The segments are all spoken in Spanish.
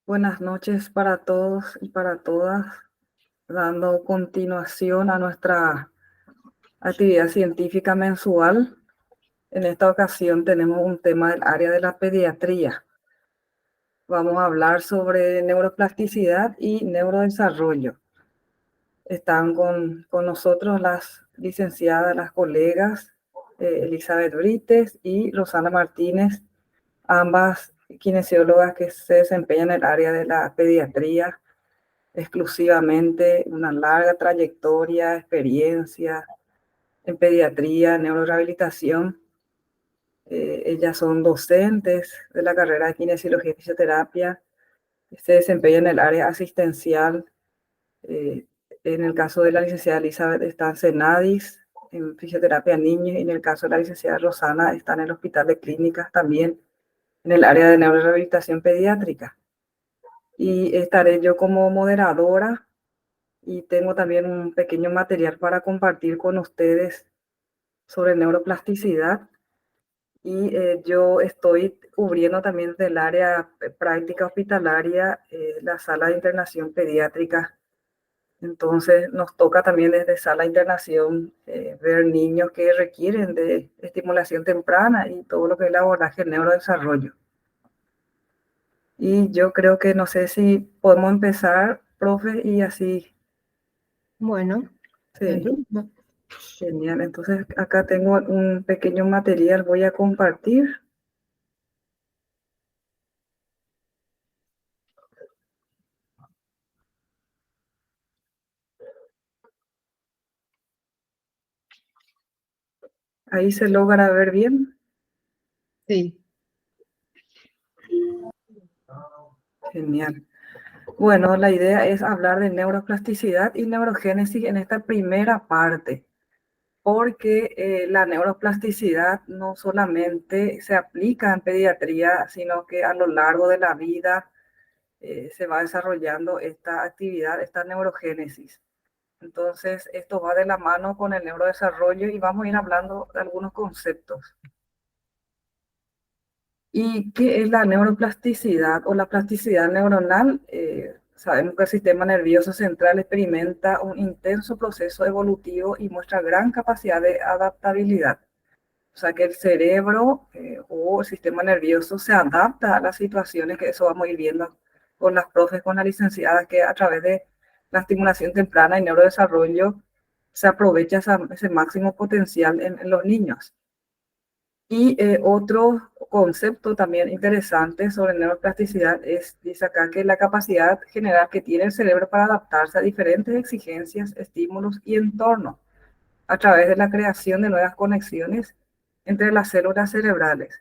Buenas noches para todos y para todas, dando continuación a nuestra actividad científica mensual. En esta ocasión tenemos un tema del área de la pediatría. Vamos a hablar sobre neuroplasticidad y neurodesarrollo. Están con nosotros las licenciadas, las colegas Elizabeth Brites y Rosana Martínez, ambas kinesiólogas que se desempeñan en el área de la pediatría exclusivamente, una larga trayectoria, experiencia en pediatría, neurorehabilitación. Ellas son docentes de la carrera de kinesiología y fisioterapia, se desempeñan en el área asistencial. Eh, en el caso de la licenciada Elizabeth está en Senadis, en fisioterapia niños, y en el caso de la licenciada Rosana está en el Hospital de Clínicas también, en el área de neurorehabilitación pediátrica. Y estaré yo como moderadora y tengo también un pequeño material para compartir con ustedes sobre neuroplasticidad. Y yo estoy cubriendo también del área práctica hospitalaria la sala de internación pediátrica. Entonces nos toca también desde sala de internación ver niños que requieren de estimulación temprana y todo lo que es el abordaje neurodesarrollo. Y yo creo que no sé si podemos empezar, profe, y así. Bueno, Sí. Genial, entonces acá tengo un pequeño material, voy a compartir. Ahí se logra ver bien. sí. Genial. Bueno, la idea es hablar de neuroplasticidad y neurogénesis en esta primera parte, porque la neuroplasticidad no solamente se aplica en pediatría, sino que a lo largo de la vida se va desarrollando esta actividad, esta neurogénesis. Entonces, esto va de la mano con el neurodesarrollo y vamos a ir hablando de algunos conceptos. ¿Y qué es la neuroplasticidad o la plasticidad neuronal? Sabemos que el sistema nervioso central experimenta un intenso proceso evolutivo y muestra gran capacidad de adaptabilidad. O sea que el cerebro o el sistema nervioso se adapta a las situaciones, que eso vamos a ir viendo con las profes, con las licenciadas, que a través de la estimulación temprana y neurodesarrollo se aprovecha ese máximo potencial en los niños. Y otro concepto también interesante sobre neuroplasticidad es, dice acá, que la capacidad general que tiene el cerebro para adaptarse a diferentes exigencias, estímulos y entornos a través de la creación de nuevas conexiones entre las células cerebrales.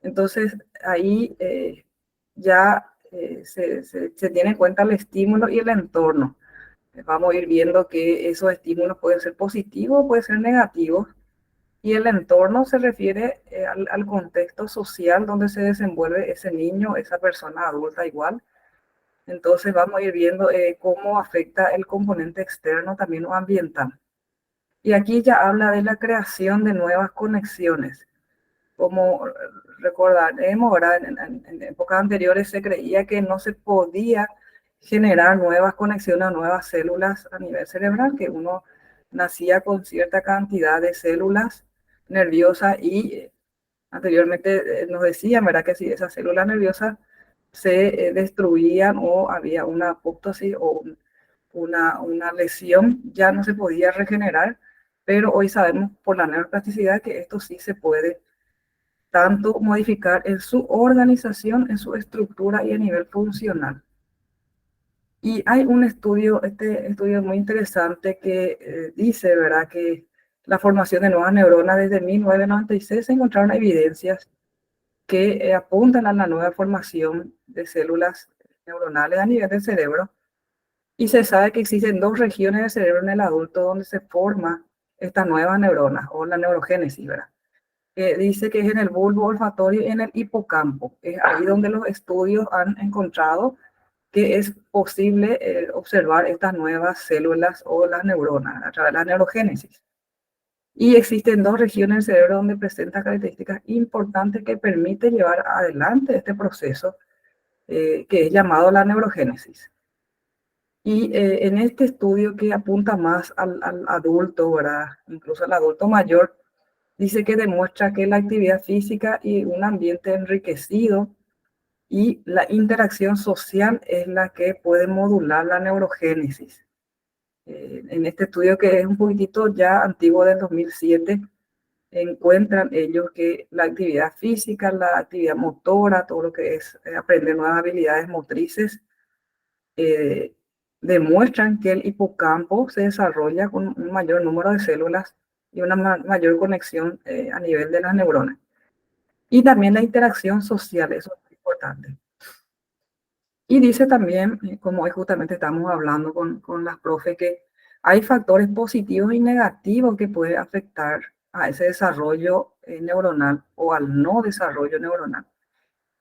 Entonces, ahí ya se tiene en cuenta el estímulo y el entorno. Vamos a ir viendo que esos estímulos pueden ser positivos, pueden ser negativos, y el entorno se refiere al contexto social donde se desenvuelve ese niño, esa persona adulta igual. Entonces vamos a ir viendo cómo afecta el componente externo también o ambiental. Y aquí ya habla de la creación de nuevas conexiones. Como recordaremos, ¿verdad? En épocas anteriores se creía que no se podía generar nuevas conexiones a nuevas células a nivel cerebral, que uno nacía con cierta cantidad de células nerviosas y anteriormente nos decían, ¿verdad? Que si esas células nerviosas se destruían o había una apoptosis o una lesión, ya no se podía regenerar, pero hoy sabemos por la neuroplasticidad que esto sí se puede tanto modificar en su organización, en su estructura y a nivel funcional. Y hay un estudio, este estudio es muy interesante que dice, ¿verdad?, que la formación de nuevas neuronas desde 1996 se encontraron evidencias que apuntan a la nueva formación de células neuronales a nivel del cerebro. Y se sabe que existen dos regiones del cerebro en el adulto donde se forman estas nuevas neuronas o la neurogénesis, ¿verdad? Dice que es en el bulbo olfatorio y en el hipocampo. Es ahí donde los estudios han encontrado que es posible observar estas nuevas células o las neuronas a través de la neurogénesis. Y existen dos regiones del cerebro donde presentan características importantes que permiten llevar adelante este proceso. que es llamado la neurogénesis. Y en este estudio que apunta más al adulto, ¿verdad? Incluso al adulto mayor, dice que demuestra que la actividad física y un ambiente enriquecido y la interacción social es la que puede modular la neurogénesis. En este estudio, que es un poquitito ya antiguo, del 2007, encuentran ellos que la actividad física, la actividad motora, todo lo que es aprender nuevas habilidades motrices, eh, demuestran que el hipocampo se desarrolla con un mayor número de células y una mayor conexión a nivel de las neuronas. Y también la interacción social, eso es importante. Y dice también, como hoy justamente estamos hablando con las profes, que hay factores positivos y negativos que pueden afectar a ese desarrollo neuronal o al no desarrollo neuronal.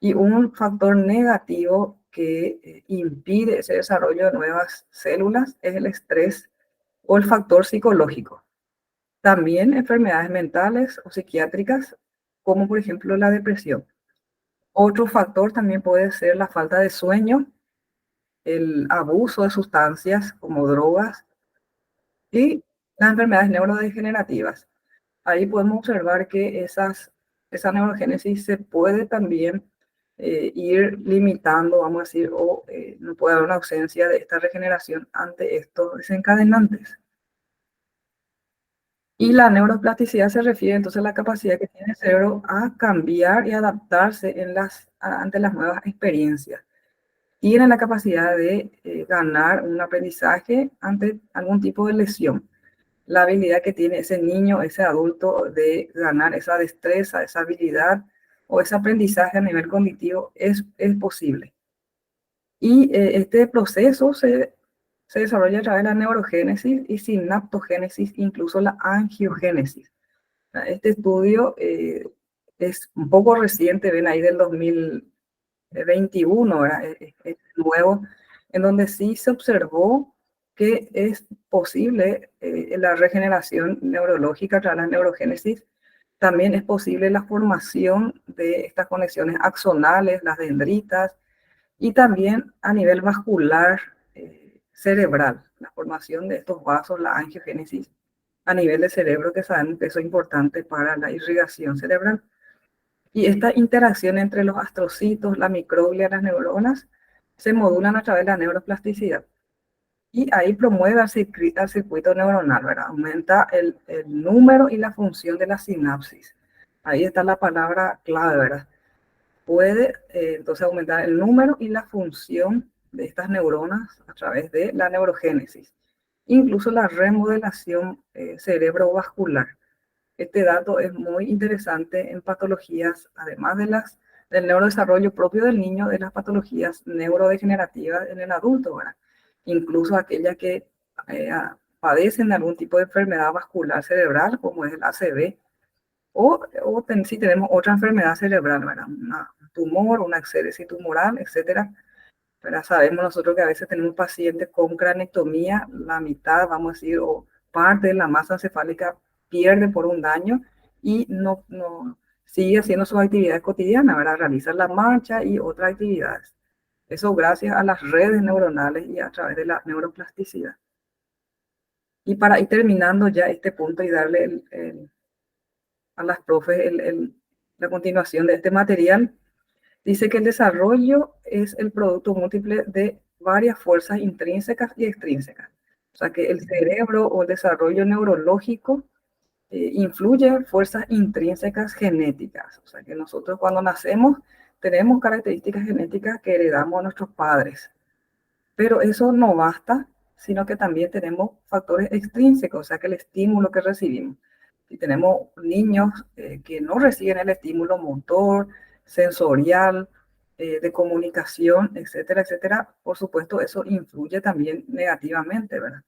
Y un factor negativo que impide ese desarrollo de nuevas células es el estrés o el factor psicológico. También enfermedades mentales o psiquiátricas, como por ejemplo la depresión. Otro factor también puede ser la falta de sueño, el abuso de sustancias como drogas y las enfermedades neurodegenerativas. Ahí podemos observar que esa neurogénesis se puede también ir limitando, vamos a decir, o no puede haber una ausencia de esta regeneración ante estos desencadenantes. Y la neuroplasticidad se refiere entonces a la capacidad que tiene el cerebro a cambiar y adaptarse ante las nuevas experiencias. Tiene la capacidad de ganar un aprendizaje ante algún tipo de lesión. La habilidad que tiene ese niño, ese adulto, de ganar esa destreza, esa habilidad o ese aprendizaje a nivel cognitivo es posible. Y este proceso se desarrolla a través de la neurogénesis y sinaptogénesis, incluso la angiogénesis. Este estudio es un poco reciente, ven ahí, del 2021, ¿verdad? Es nuevo, en donde sí se observó que es posible la regeneración neurológica tras la neurogénesis. También es posible la formación de estas conexiones axonales, las dendritas, y también a nivel vascular cerebral, la formación de estos vasos, la angiogénesis a nivel de cerebro, que sabemos que eso es importante para la irrigación cerebral. Y esta interacción entre los astrocitos, la microglia, las neuronas, se modulan a través de la neuroplasticidad. Y ahí promueve al circuito neuronal, ¿verdad? Aumenta el número y la función de la sinapsis. Ahí está la palabra clave, ¿verdad? Puede entonces aumentar el número y la función de estas neuronas a través de la neurogénesis. Incluso la remodelación cerebrovascular. Este dato es muy interesante en patologías, además del neurodesarrollo propio del niño, de las patologías neurodegenerativas en el adulto, ¿verdad? Incluso aquellas que padecen de algún tipo de enfermedad vascular cerebral, como es el ACV, si tenemos otra enfermedad cerebral, ¿verdad? Un tumor, una exéresis tumoral, etcétera. Pero sabemos nosotros que a veces tenemos pacientes con cranectomía, la mitad, vamos a decir, o parte de la masa encefálica pierde por un daño y no sigue haciendo sus actividades cotidianas, ¿verdad? Realiza la marcha y otras actividades. Eso gracias a las redes neuronales y a través de la neuroplasticidad. Y para ir terminando ya este punto y darle a las profes la continuación de este material, dice que el desarrollo es el producto múltiple de varias fuerzas intrínsecas y extrínsecas. O sea que el cerebro o el desarrollo neurológico influye fuerzas intrínsecas genéticas. O sea que nosotros cuando nacemos tenemos características genéticas que heredamos a nuestros padres. Pero eso no basta, sino que también tenemos factores extrínsecos, o sea que el estímulo que recibimos. Si tenemos niños que no reciben el estímulo motor, sensorial, de comunicación, etcétera, etcétera, por supuesto eso influye también negativamente, ¿verdad?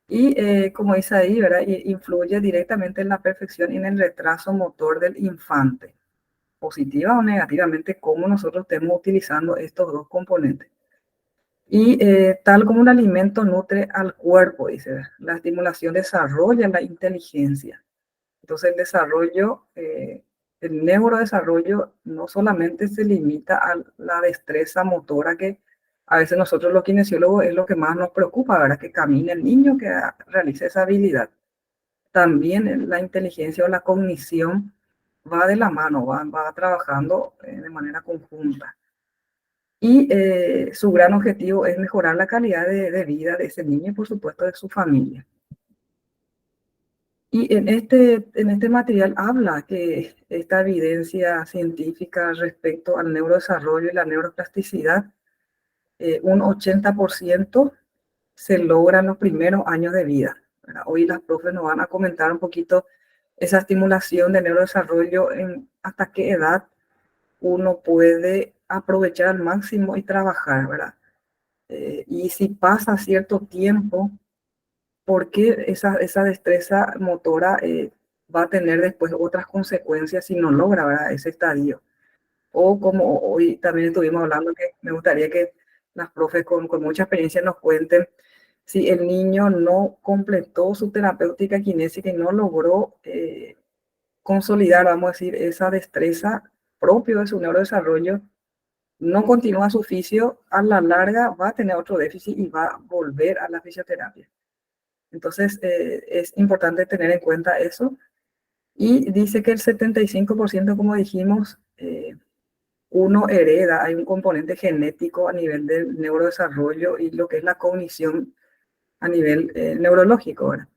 Y como dice ahí, ¿verdad? Influye directamente en la perfección y en el retraso motor del infante, positiva o negativamente, como nosotros estemos utilizando estos dos componentes. Y tal como un alimento nutre al cuerpo, dice, la estimulación desarrolla la inteligencia. Entonces el desarrollo el neurodesarrollo no solamente se limita a la destreza motora, que a veces nosotros los kinesiólogos es lo que más nos preocupa, ¿verdad? Que camine el niño, que realice esa habilidad. También la inteligencia o la cognición va de la mano, va trabajando de manera conjunta. Y su gran objetivo es mejorar la calidad de vida de ese niño y por supuesto de su familia. Y en este material habla que esta evidencia científica respecto al neurodesarrollo y la neuroplasticidad, un 80% se logra en los primeros años de vida, ¿verdad? Hoy las profes nos van a comentar un poquito esa estimulación de neurodesarrollo, hasta qué edad uno puede aprovechar al máximo y trabajar, ¿verdad? Y si pasa cierto tiempo, porque esa destreza motora va a tener después otras consecuencias si no logra, ¿verdad? Ese estadio. O como hoy también estuvimos hablando, que me gustaría que las profes con mucha experiencia nos cuenten si el niño no completó su terapéutica kinésica y no logró consolidar, vamos a decir, esa destreza propio de su neurodesarrollo, no continúa su fisio, a la larga va a tener otro déficit y va a volver a la fisioterapia. Entonces, es importante tener en cuenta eso. Y dice que el 75%, como dijimos, uno hereda, hay un componente genético a nivel del neurodesarrollo y lo que es la cognición a nivel neurológico, ¿verdad?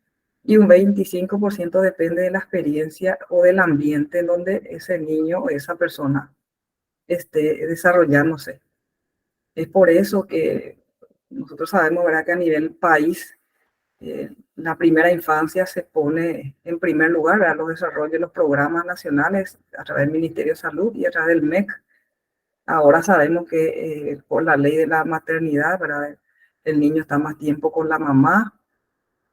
Y un 25% depende de la experiencia o del ambiente en donde ese niño o esa persona esté desarrollándose. Es por eso que nosotros sabemos, ¿verdad?, que a nivel país, la primera infancia se pone en primer lugar, ¿verdad? Los desarrollos de los programas nacionales a través del Ministerio de Salud y a través del MEC. Ahora sabemos que por la ley de la maternidad, ¿verdad?, el niño está más tiempo con la mamá,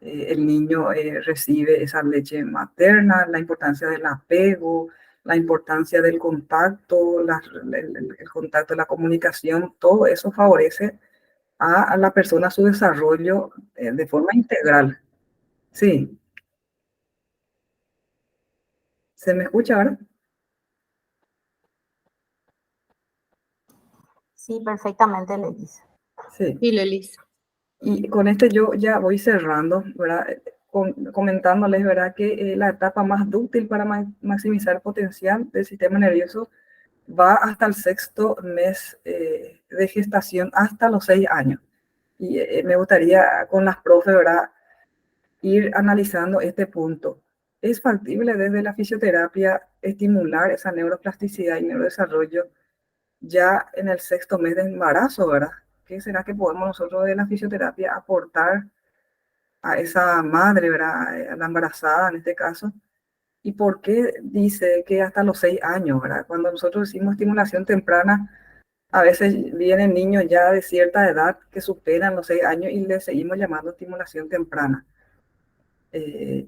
el niño recibe esa leche materna, la importancia del apego, la importancia del contacto, el contacto, la comunicación, todo eso favorece a la persona su desarrollo de forma integral. Sí, ¿se me escucha ahora? Sí, perfectamente, Lelis. Sí. Sí, Lelis. Y con este yo ya voy cerrando, ¿verdad? Comentándoles, ¿verdad?, que la etapa más dúctil para maximizar el potencial del sistema nervioso va hasta el sexto mes de gestación, hasta los 6 años. Y me gustaría con las profes, ¿verdad?, ir analizando este punto. ¿Es factible desde la fisioterapia estimular esa neuroplasticidad y neurodesarrollo ya en el sexto mes de embarazo, ¿verdad? ¿Qué será que podemos nosotros de la fisioterapia aportar a esa madre, ¿verdad?, a la embarazada en este caso? ¿Y por qué dice que hasta los 6 años, ¿verdad? Cuando nosotros decimos estimulación temprana, a veces vienen niños ya de cierta edad que superan los 6 años y le seguimos llamando estimulación temprana.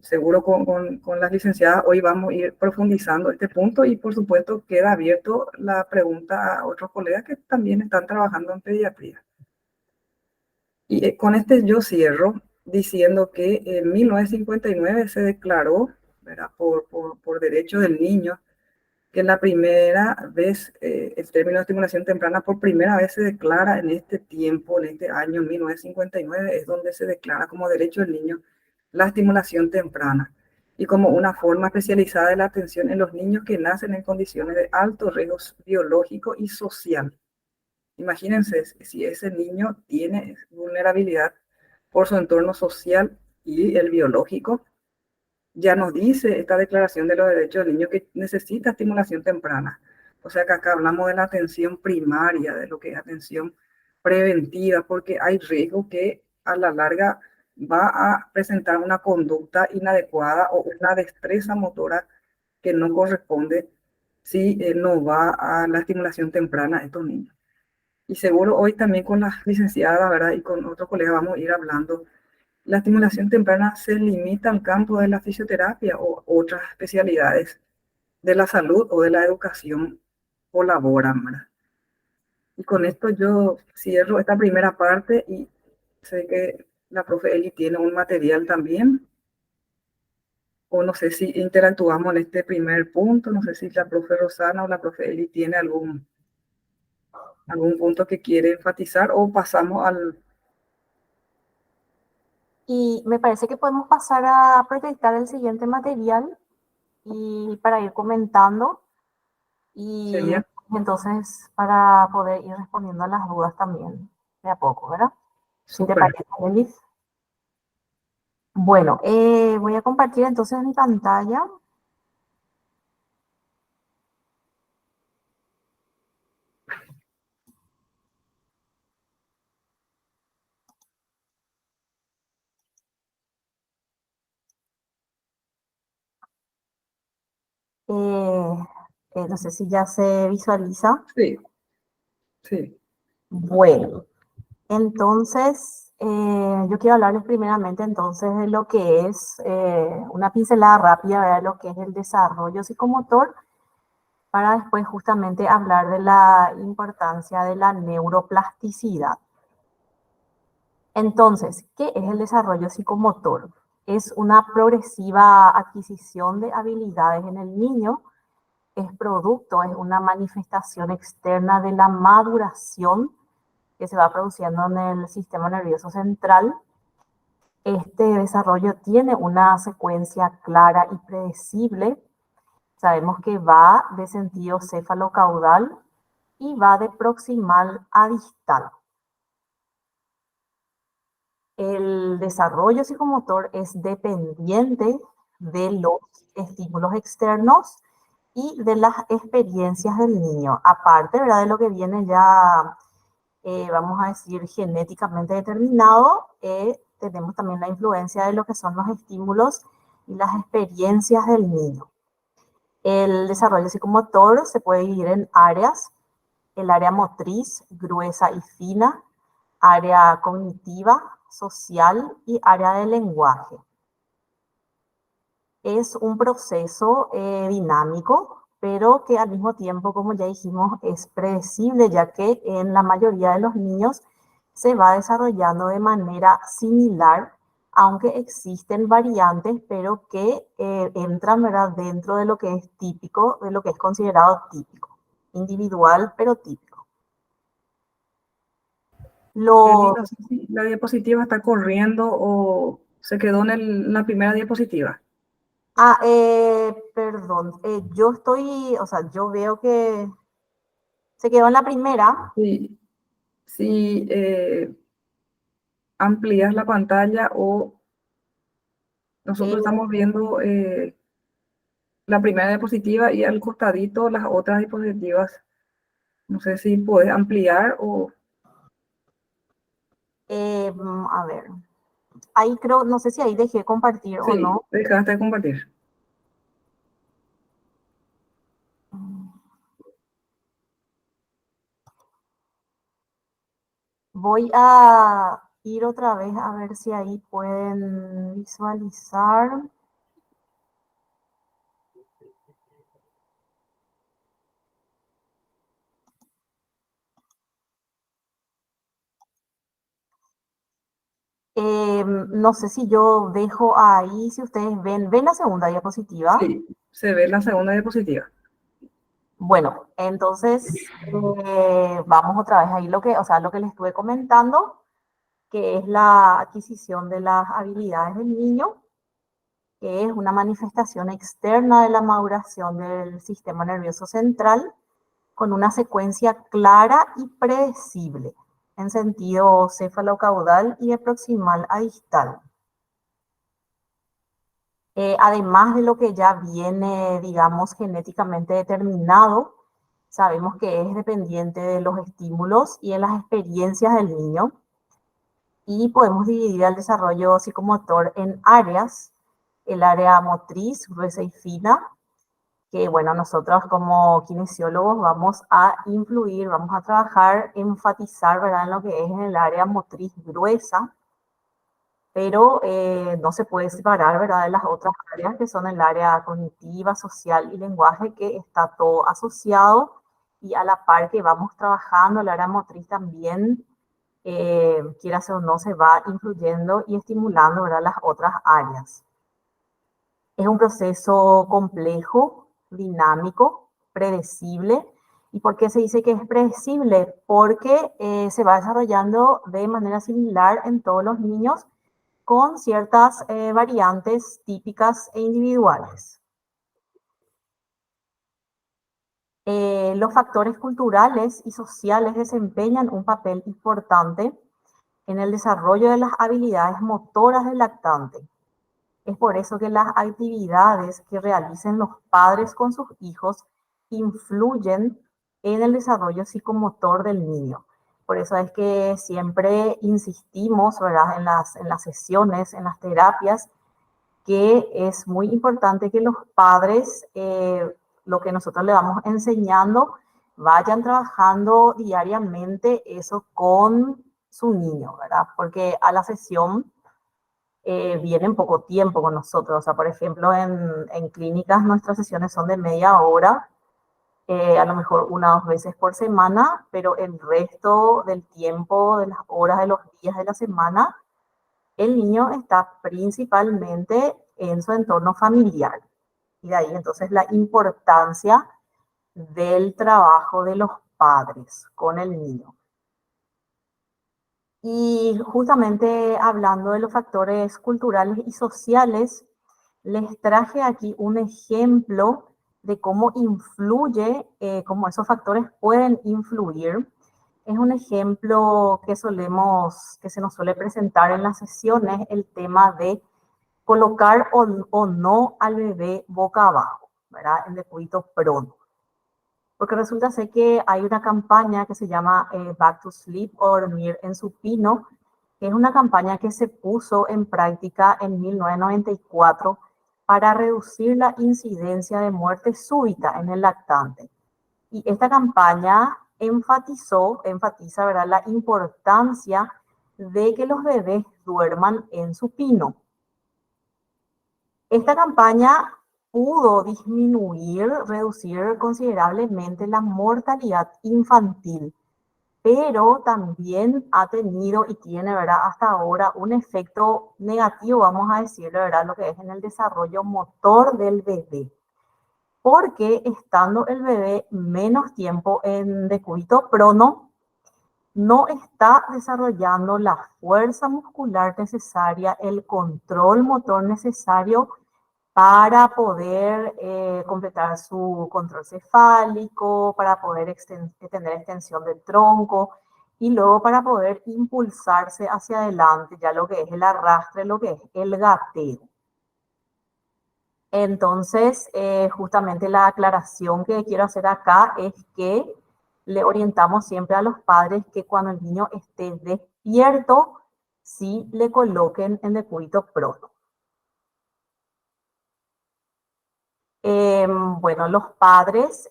Seguro con las licenciadas hoy vamos a ir profundizando este punto y por supuesto queda abierto la pregunta a otros colegas que también están trabajando en pediatría. Y con este yo cierro diciendo que en 1959 se declaró, ¿verdad?, por derecho del niño, que la primera vez, el término de estimulación temprana por primera vez se declara en este tiempo, en este año 1959, es donde se declara como derecho del niño la estimulación temprana y como una forma especializada de la atención en los niños que nacen en condiciones de alto riesgo biológico y social. Imagínense si ese niño tiene vulnerabilidad por su entorno social y el biológico. Ya nos dice esta Declaración de los Derechos del Niño que necesita estimulación temprana. O sea que acá hablamos de la atención primaria, de lo que es atención preventiva, porque hay riesgo que a la larga va a presentar una conducta inadecuada o una destreza motora que no corresponde si no va a la estimulación temprana a estos niños. Y seguro hoy también con las licenciadas, ¿verdad?, y con otros colegas vamos a ir hablando. La estimulación temprana se limita al campo de la fisioterapia o otras especialidades de la salud o de la educación colaboran, ¿verdad? Y con esto yo cierro esta primera parte y sé que la profe Eli tiene un material también. o no sé si interactuamos en este primer punto, no sé si la profe Rosana o la profe Eli tiene algún punto que quiere enfatizar o pasamos al... Y me parece que podemos pasar a proyectar el siguiente material y para ir comentando y Sería entonces para poder ir respondiendo a las dudas también de a poco, ¿verdad? Si te súper. parece, Elis. Bueno, voy a compartir entonces mi pantalla. Eh, no sé si ya se visualiza. Sí, sí, Bueno, entonces yo quiero hablarles primeramente entonces de lo que es una pincelada rápida, ¿verdad? De lo que es el desarrollo psicomotor, para después justamente hablar de la importancia de la neuroplasticidad. Entonces, ¿qué es el desarrollo psicomotor? Es una progresiva adquisición de habilidades en el niño, es producto, es una manifestación externa de la maduración que se va produciendo en el sistema nervioso central. Este desarrollo tiene una secuencia clara y predecible. Sabemos que va de sentido céfalo-caudal y va de proximal a distal. El desarrollo psicomotor es dependiente de los estímulos externos y de las experiencias del niño, aparte, ¿verdad?, de lo que viene ya, vamos a decir, genéticamente determinado. Tenemos también la influencia de lo que son los estímulos y las experiencias del niño. El desarrollo psicomotor se puede dividir en áreas: el área motriz, gruesa y fina, área cognitiva, social y área de lenguaje. Es un proceso dinámico, pero que al mismo tiempo, como ya dijimos, es predecible, ya que en la mayoría de los niños se va desarrollando de manera similar, aunque existen variantes, pero que entran, ¿verdad?, dentro de lo que es típico, de lo que es considerado típico, individual, pero típico. Eli, Lo, no sé si la diapositiva está corriendo o se quedó en la primera diapositiva. perdón, yo estoy, o sea, yo veo que se quedó en la primera. Sí, si amplías la pantalla o eh, nosotros estamos viendo la primera diapositiva y al costadito las otras diapositivas. No sé si puedes ampliar o... a ver, ahí creo, no sé si ahí dejé compartir o Sí, no. dejaste de compartir. Voy a ir otra vez a ver si ahí pueden visualizar. No sé si yo dejo ahí, si ustedes ven la segunda diapositiva. Sí, se ve la segunda diapositiva. Bueno, entonces vamos otra vez ahí o sea, lo que les estuve comentando, que es la adquisición de las habilidades del niño, que es una manifestación externa de la maduración del sistema nervioso central, con una secuencia clara y predecible, en sentido céfalo-caudal y de proximal a distal. Además de lo que ya viene, digamos, genéticamente determinado, sabemos que es dependiente de los estímulos y de las experiencias del niño, y podemos dividir el desarrollo psicomotor en áreas: el área motriz, gruesa y fina, que bueno, nosotros como kinesiólogos vamos a influir, vamos a trabajar, enfatizar, ¿verdad?, en lo que es en el área motriz gruesa, pero no se puede separar, ¿verdad?, de las otras áreas que son el área cognitiva, social y lenguaje, que está todo asociado, y a la par que vamos trabajando el área motriz también, quieras o no, se va influyendo y estimulando, ¿verdad?, las otras áreas. Es un proceso complejo, dinámico, predecible. ¿Y por qué se dice que es predecible? Porque se va desarrollando de manera similar en todos los niños con ciertas variantes típicas e individuales. Los factores culturales y sociales desempeñan un papel importante en el desarrollo de las habilidades motoras del lactante. Es por eso que las actividades que realicen los padres con sus hijos influyen en el desarrollo psicomotor del niño. Por eso es que siempre insistimos, ¿verdad?, en las sesiones, en las terapias, que es muy importante que los padres, lo que nosotros le vamos enseñando, vayan trabajando diariamente eso con su niño, ¿verdad? Porque a la sesión vienen poco tiempo con nosotros. O sea, por ejemplo, en clínicas nuestras sesiones son de media hora, a lo mejor 1 o 2 veces por semana, pero el resto del tiempo, de las horas, de los días de la semana, el niño está principalmente en su entorno familiar. Y de ahí entonces la importancia del trabajo de los padres con el niño. Y justamente hablando de los factores culturales y sociales, les traje aquí un ejemplo de cómo influye, cómo esos factores pueden influir. Es un ejemplo que se nos suele presentar en las sesiones, el tema de colocar o no al bebé boca abajo, ¿verdad? En decúbito prono. Porque resulta ser que hay una campaña que se llama Back to Sleep o Dormir en Supino, que es una campaña que se puso en práctica en 1994 para reducir la incidencia de muerte súbita en el lactante. Y esta campaña enfatiza, ¿verdad?, la importancia de que los bebés duerman en supino. Esta campaña pudo reducir considerablemente la mortalidad infantil, pero también ha tenido y tiene, ¿verdad?, hasta ahora un efecto negativo, vamos a decirlo, ¿verdad?, lo que es en el desarrollo motor del bebé. Porque estando el bebé menos tiempo en decúbito prono, no está desarrollando la fuerza muscular necesaria, el control motor necesario para poder completar su control cefálico, para poder tener extensión del tronco y luego para poder impulsarse hacia adelante, ya lo que es el arrastre, lo que es el gateo. Entonces, justamente la aclaración que quiero hacer acá es que le orientamos siempre a los padres que cuando el niño esté despierto, sí le coloquen en decúbito prono. Bueno, los padres,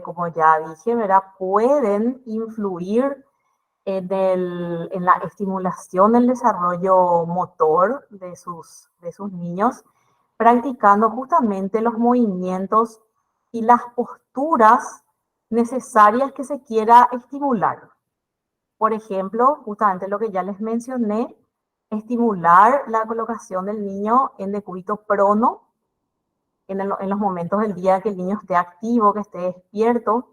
como ya dije, ¿verdad?, pueden influir en la estimulación del desarrollo motor de sus niños, practicando justamente los movimientos y las posturas necesarias que se quiera estimular. Por ejemplo, justamente lo que ya les mencioné, estimular la colocación del niño en decúbito prono, en los momentos del día que el niño esté activo, que esté despierto,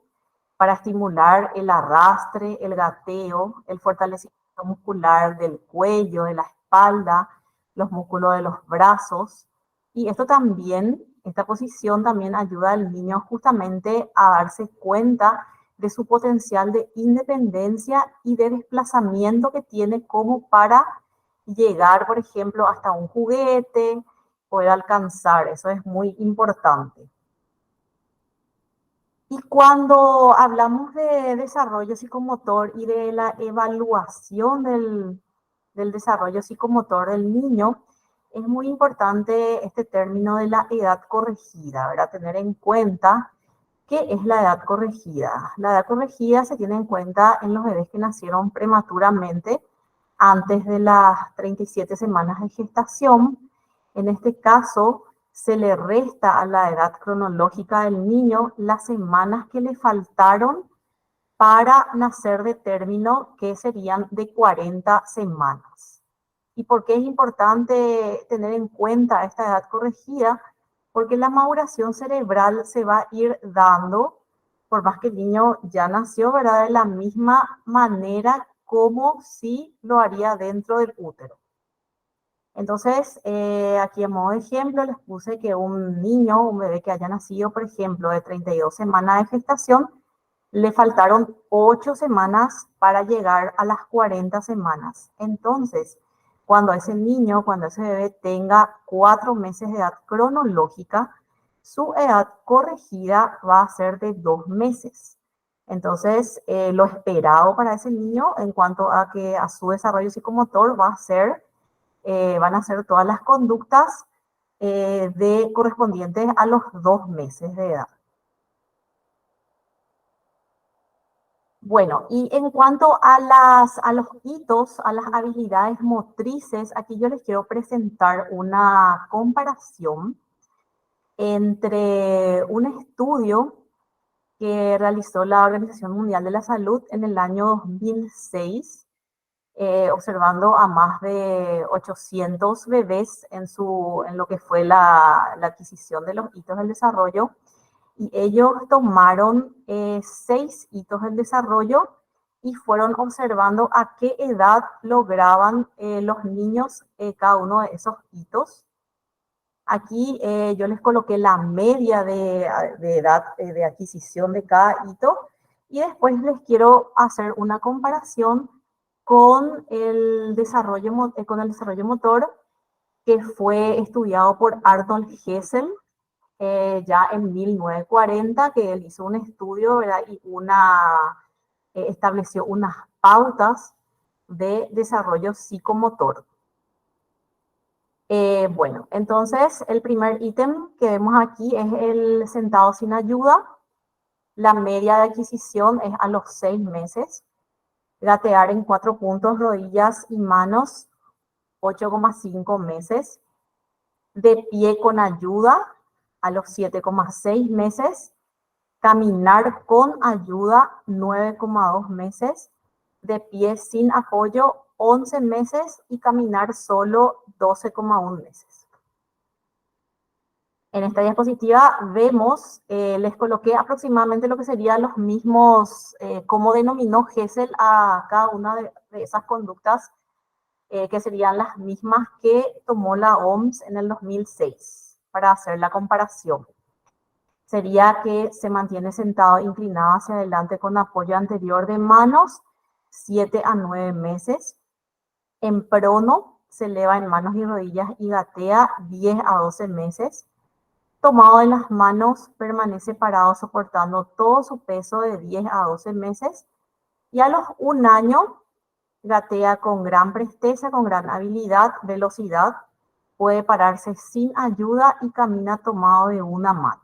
para estimular el arrastre, el gateo, el fortalecimiento muscular del cuello, de la espalda, los músculos de los brazos. Y esta posición también ayuda al niño justamente a darse cuenta de su potencial de independencia y de desplazamiento que tiene como para llegar, por ejemplo, hasta un juguete, poder alcanzar. Eso es muy importante. Y cuando hablamos de desarrollo psicomotor y de la evaluación del desarrollo psicomotor del niño, es muy importante este término de la edad corregida, ¿verdad? Tener en cuenta qué es la edad corregida. La edad corregida se tiene en cuenta en los bebés que nacieron prematuramente antes de las 37 semanas de gestación. En este caso, se le resta a la edad cronológica del niño las semanas que le faltaron para nacer de término, que serían de 40 semanas. ¿Y por qué es importante tener en cuenta esta edad corregida? porque la maduración cerebral se va a ir dando, por más que el niño ya nació, ¿verdad? De la misma manera como si lo haría dentro del útero. Entonces, aquí a modo de ejemplo les puse que un niño, un bebé que haya nacido, por ejemplo, de 32 semanas de gestación, le faltaron 8 semanas para llegar a las 40 semanas. Entonces, cuando ese niño, cuando ese bebé tenga 4 meses de edad cronológica, su edad corregida va a ser de 2 meses. Entonces, lo esperado para ese niño en cuanto a que a su desarrollo psicomotor va a ser, van a ser todas las conductas correspondientes a los 2 meses de edad. Bueno, y en cuanto a los hitos, a las habilidades motrices, aquí yo les quiero presentar una comparación entre un estudio que realizó la Organización Mundial de la Salud en el año 2006, observando a más de 800 bebés en lo que fue la adquisición de los hitos del desarrollo. Y ellos tomaron 6 hitos del desarrollo y fueron observando a qué edad lograban los niños cada uno de esos hitos. Aquí yo les coloqué la media de edad de adquisición de cada hito y después les quiero hacer una comparación con el desarrollo motor que fue estudiado por Arnold Hessel ya en 1940, que él hizo un estudio, ¿verdad? Y estableció unas pautas de desarrollo psicomotor. Bueno, entonces el primer ítem que vemos aquí es el sentado sin ayuda. La media de adquisición es a los 6 meses. Gatear en 4 puntos, rodillas y manos, 8,5 meses. De pie con ayuda, a los 7,6 meses. Caminar con ayuda, 9,2 meses. De pie sin apoyo, 11 meses. Y caminar solo, 12,1 meses. En esta diapositiva vemos, les coloqué aproximadamente lo que serían los mismos, cómo denominó Hessel a cada una de esas conductas, que serían las mismas que tomó la OMS en el 2006 para hacer la comparación. Sería que se mantiene sentado inclinado hacia adelante con apoyo anterior de manos, 7 a 9 meses. En prono se eleva en manos y rodillas y gatea 10 a 12 meses. Tomado en las manos, permanece parado soportando todo su peso de 10 a 12 meses. Y a los 1 año, gatea con gran presteza, con gran habilidad, velocidad. Puede pararse sin ayuda y camina tomado de una mano.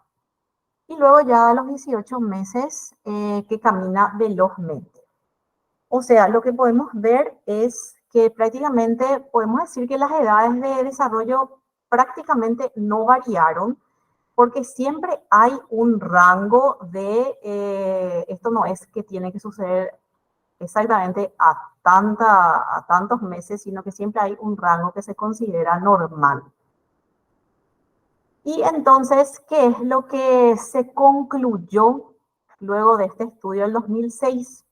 Y luego ya a los 18 meses que camina velozmente. O sea, lo que podemos ver es que prácticamente podemos decir que las edades de desarrollo prácticamente no variaron, porque siempre hay un rango de, esto no es que tiene que suceder exactamente a tantos meses, sino que siempre hay un rango que se considera normal. Y entonces, ¿qué es lo que se concluyó luego de este estudio del 2006?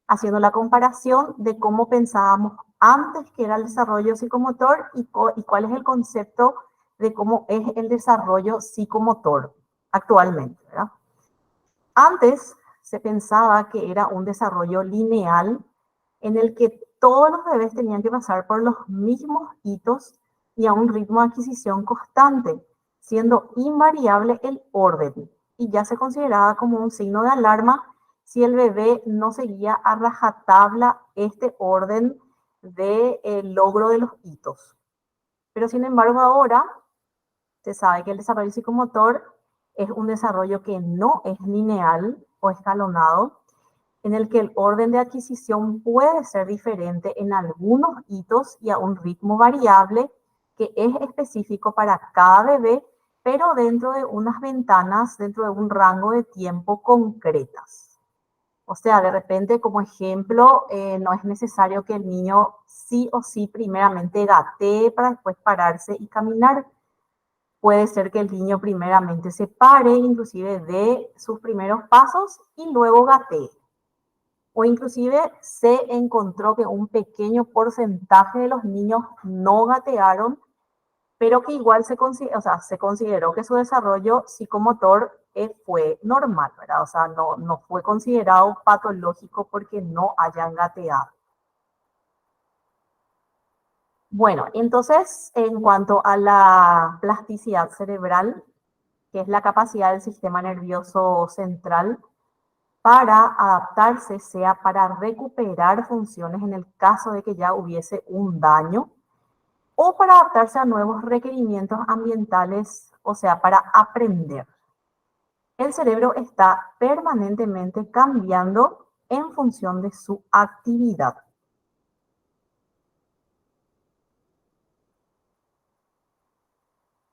Haciendo la comparación de cómo pensábamos antes que era el desarrollo psicomotor y cuál es el concepto de cómo es el desarrollo psicomotor actualmente, ¿verdad? Antes se pensaba que era un desarrollo lineal en el que todos los bebés tenían que pasar por los mismos hitos y a un ritmo de adquisición constante, siendo invariable el orden, y ya se consideraba como un signo de alarma si el bebé no seguía a rajatabla este orden de logro de los hitos. Pero sin embargo ahora se sabe que el desarrollo psicomotor es un desarrollo que no es lineal o escalonado, en el que el orden de adquisición puede ser diferente en algunos hitos y a un ritmo variable que es específico para cada bebé, pero dentro de unas ventanas, dentro de un rango de tiempo concretas. O sea, de repente, como ejemplo, no es necesario que el niño sí o sí primeramente gatee para después pararse y caminar. Puede ser que el niño primeramente se pare, inclusive dé sus primeros pasos y luego gatee. O inclusive se encontró que un pequeño porcentaje de los niños no gatearon, pero que igual se consideró que su desarrollo psicomotor fue normal, ¿verdad? O sea, no fue considerado patológico porque no hayan gateado. Bueno, entonces, en cuanto a la plasticidad cerebral, que es la capacidad del sistema nervioso central para adaptarse, sea para recuperar funciones en el caso de que ya hubiese un daño, o para adaptarse a nuevos requerimientos ambientales, o sea, para aprender. El cerebro está permanentemente cambiando en función de su actividad.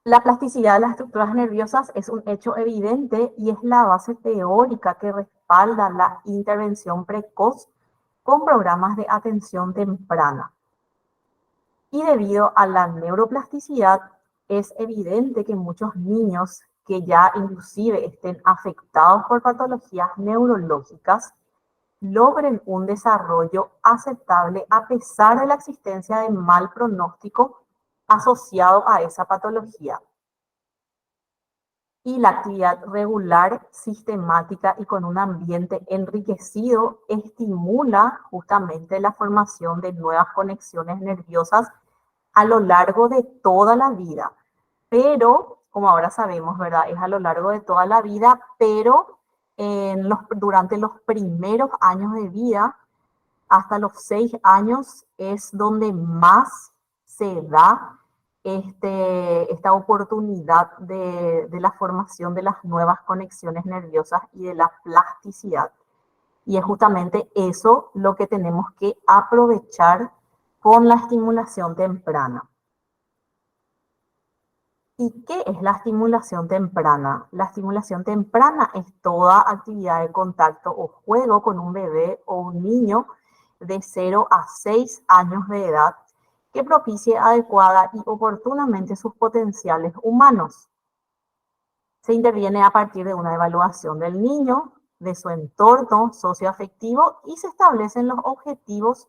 La plasticidad de las estructuras nerviosas es un hecho evidente y es la base teórica que respalda la intervención precoz con programas de atención temprana. Y debido a la neuroplasticidad, es evidente que muchos niños que ya inclusive estén afectados por patologías neurológicas logren un desarrollo aceptable a pesar de la existencia de mal pronóstico asociado a esa patología. Y la actividad regular, sistemática y con un ambiente enriquecido estimula justamente la formación de nuevas conexiones nerviosas a lo largo de toda la vida. Pero, como ahora sabemos, ¿verdad? Es a lo largo de toda la vida, pero durante los primeros años de vida, hasta los 6 años, es donde más se da esta oportunidad de la formación de las nuevas conexiones nerviosas y de la plasticidad. Y es justamente eso lo que tenemos que aprovechar con la estimulación temprana. ¿Y qué es la estimulación temprana? La estimulación temprana es toda actividad de contacto o juego con un bebé o un niño de 0 a 6 años de edad que propicie adecuada y oportunamente sus potenciales humanos. Se interviene a partir de una evaluación del niño, de su entorno socioafectivo y se establecen los objetivos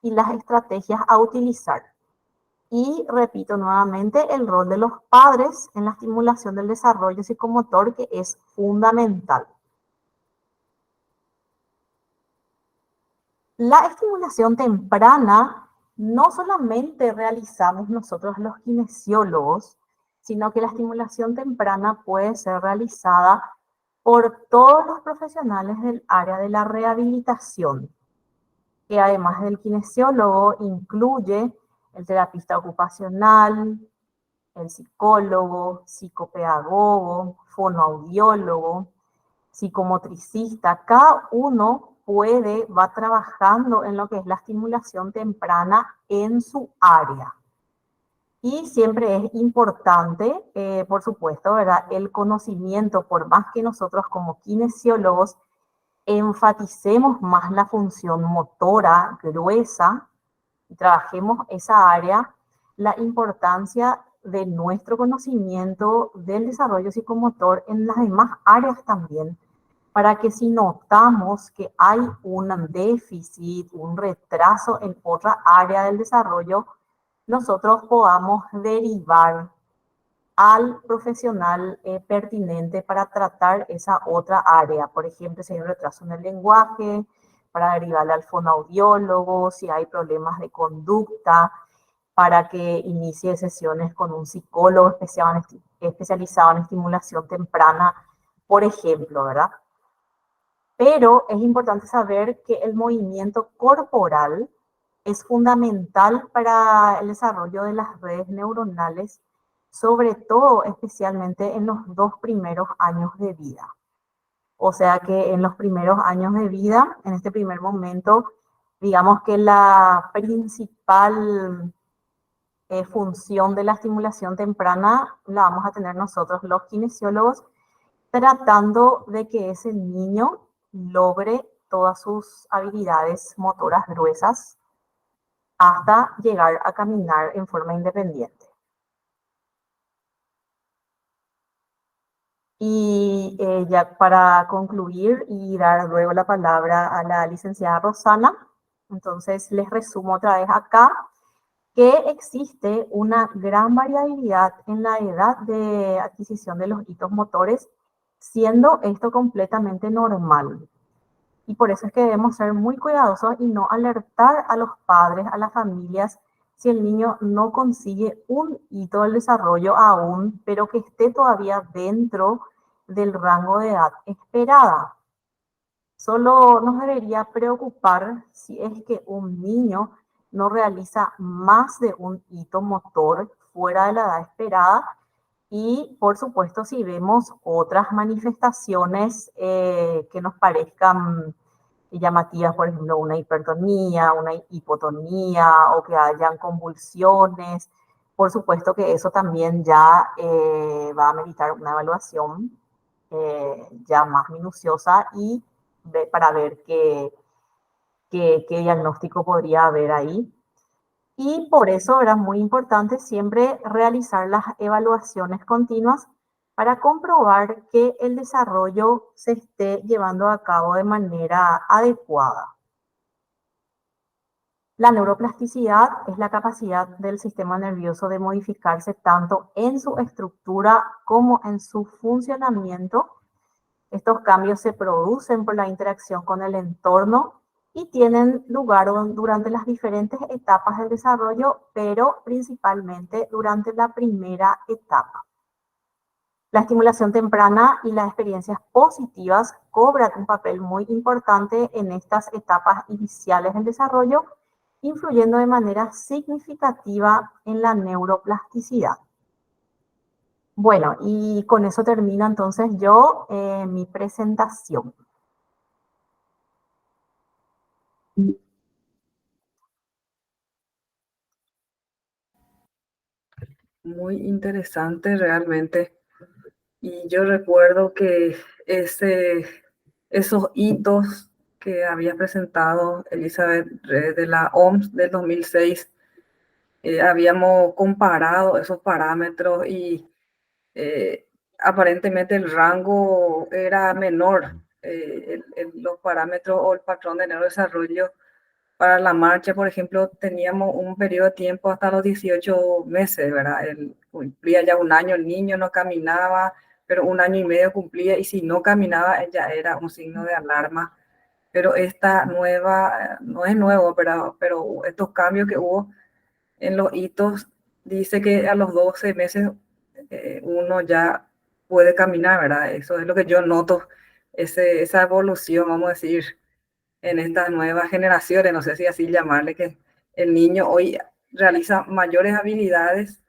y las estrategias a utilizar. Y repito nuevamente el rol de los padres en la estimulación del desarrollo psicomotor, que es fundamental. La estimulación temprana no solamente realizamos nosotros los kinesiólogos, sino que la estimulación temprana puede ser realizada por todos los profesionales del área de la rehabilitación, que además del kinesiólogo incluye el terapista ocupacional, el psicólogo, psicopedagogo, fonoaudiólogo, psicomotricista. Cada uno va trabajando en lo que es la estimulación temprana en su área. Y siempre es importante, por supuesto, ¿verdad? El conocimiento, por más que nosotros como kinesiólogos enfaticemos más la función motora gruesa y trabajemos esa área, la importancia de nuestro conocimiento del desarrollo psicomotor en las demás áreas también, para que si notamos que hay un déficit, un retraso en otra área del desarrollo, nosotros podamos derivar al profesional pertinente para tratar esa otra área. Por ejemplo, si hay un retraso en el lenguaje, para derivarle al fonoaudiólogo, si hay problemas de conducta, para que inicie sesiones con un psicólogo especializado en estimulación temprana, por ejemplo, ¿verdad? Pero es importante saber que el movimiento corporal es fundamental para el desarrollo de las redes neuronales, sobre todo especialmente en los 2 primeros años de vida. O sea que en los primeros años de vida, en este primer momento, digamos que la principal función de la estimulación temprana la vamos a tener nosotros los kinesiólogos, tratando de que ese niño logre todas sus habilidades motoras gruesas hasta llegar a caminar en forma independiente. Y ya para concluir y dar luego la palabra a la licenciada Rosana, entonces les resumo otra vez acá que existe una gran variabilidad en la edad de adquisición de los hitos motores, siendo esto completamente normal. Y por eso es que debemos ser muy cuidadosos y no alertar a los padres, a las familias, si el niño no consigue un hito del desarrollo aún, pero que esté todavía dentro del rango de edad esperada. Solo nos debería preocupar si es que un niño no realiza más de un hito motor fuera de la edad esperada y, por supuesto, si vemos otras manifestaciones que nos parezcan llamativas, por ejemplo, una hipertonía, una hipotonía o que hayan convulsiones, por supuesto que eso también ya va a meritar una evaluación ya más minuciosa y para ver qué diagnóstico podría haber ahí. Y por eso era muy importante siempre realizar las evaluaciones continuas para comprobar que el desarrollo se esté llevando a cabo de manera adecuada. La neuroplasticidad es la capacidad del sistema nervioso de modificarse tanto en su estructura como en su funcionamiento. Estos cambios se producen por la interacción con el entorno y tienen lugar durante las diferentes etapas del desarrollo, pero principalmente durante la primera etapa. La estimulación temprana y las experiencias positivas cobran un papel muy importante en estas etapas iniciales del desarrollo, influyendo de manera significativa en la neuroplasticidad. Bueno, y con eso termino entonces yo mi presentación. Muy interesante realmente. Y yo recuerdo que esos hitos que había presentado Elizabeth de la OMS del 2006, habíamos comparado esos parámetros y aparentemente el rango era menor. Los parámetros o el patrón de neurodesarrollo para la marcha, por ejemplo, teníamos un periodo de tiempo hasta los 18 meses, ¿verdad? Cumplía ya un año, el niño no caminaba, pero un año y medio cumplía, y si no caminaba ya era un signo de alarma. Pero esta nueva, no es nuevo, pero estos cambios que hubo en los hitos, dice que a los 12 meses uno ya puede caminar, ¿verdad? Eso es lo que yo noto, esa evolución, vamos a decir, en estas nuevas generaciones, no sé si así llamarle, que el niño hoy realiza mayores habilidades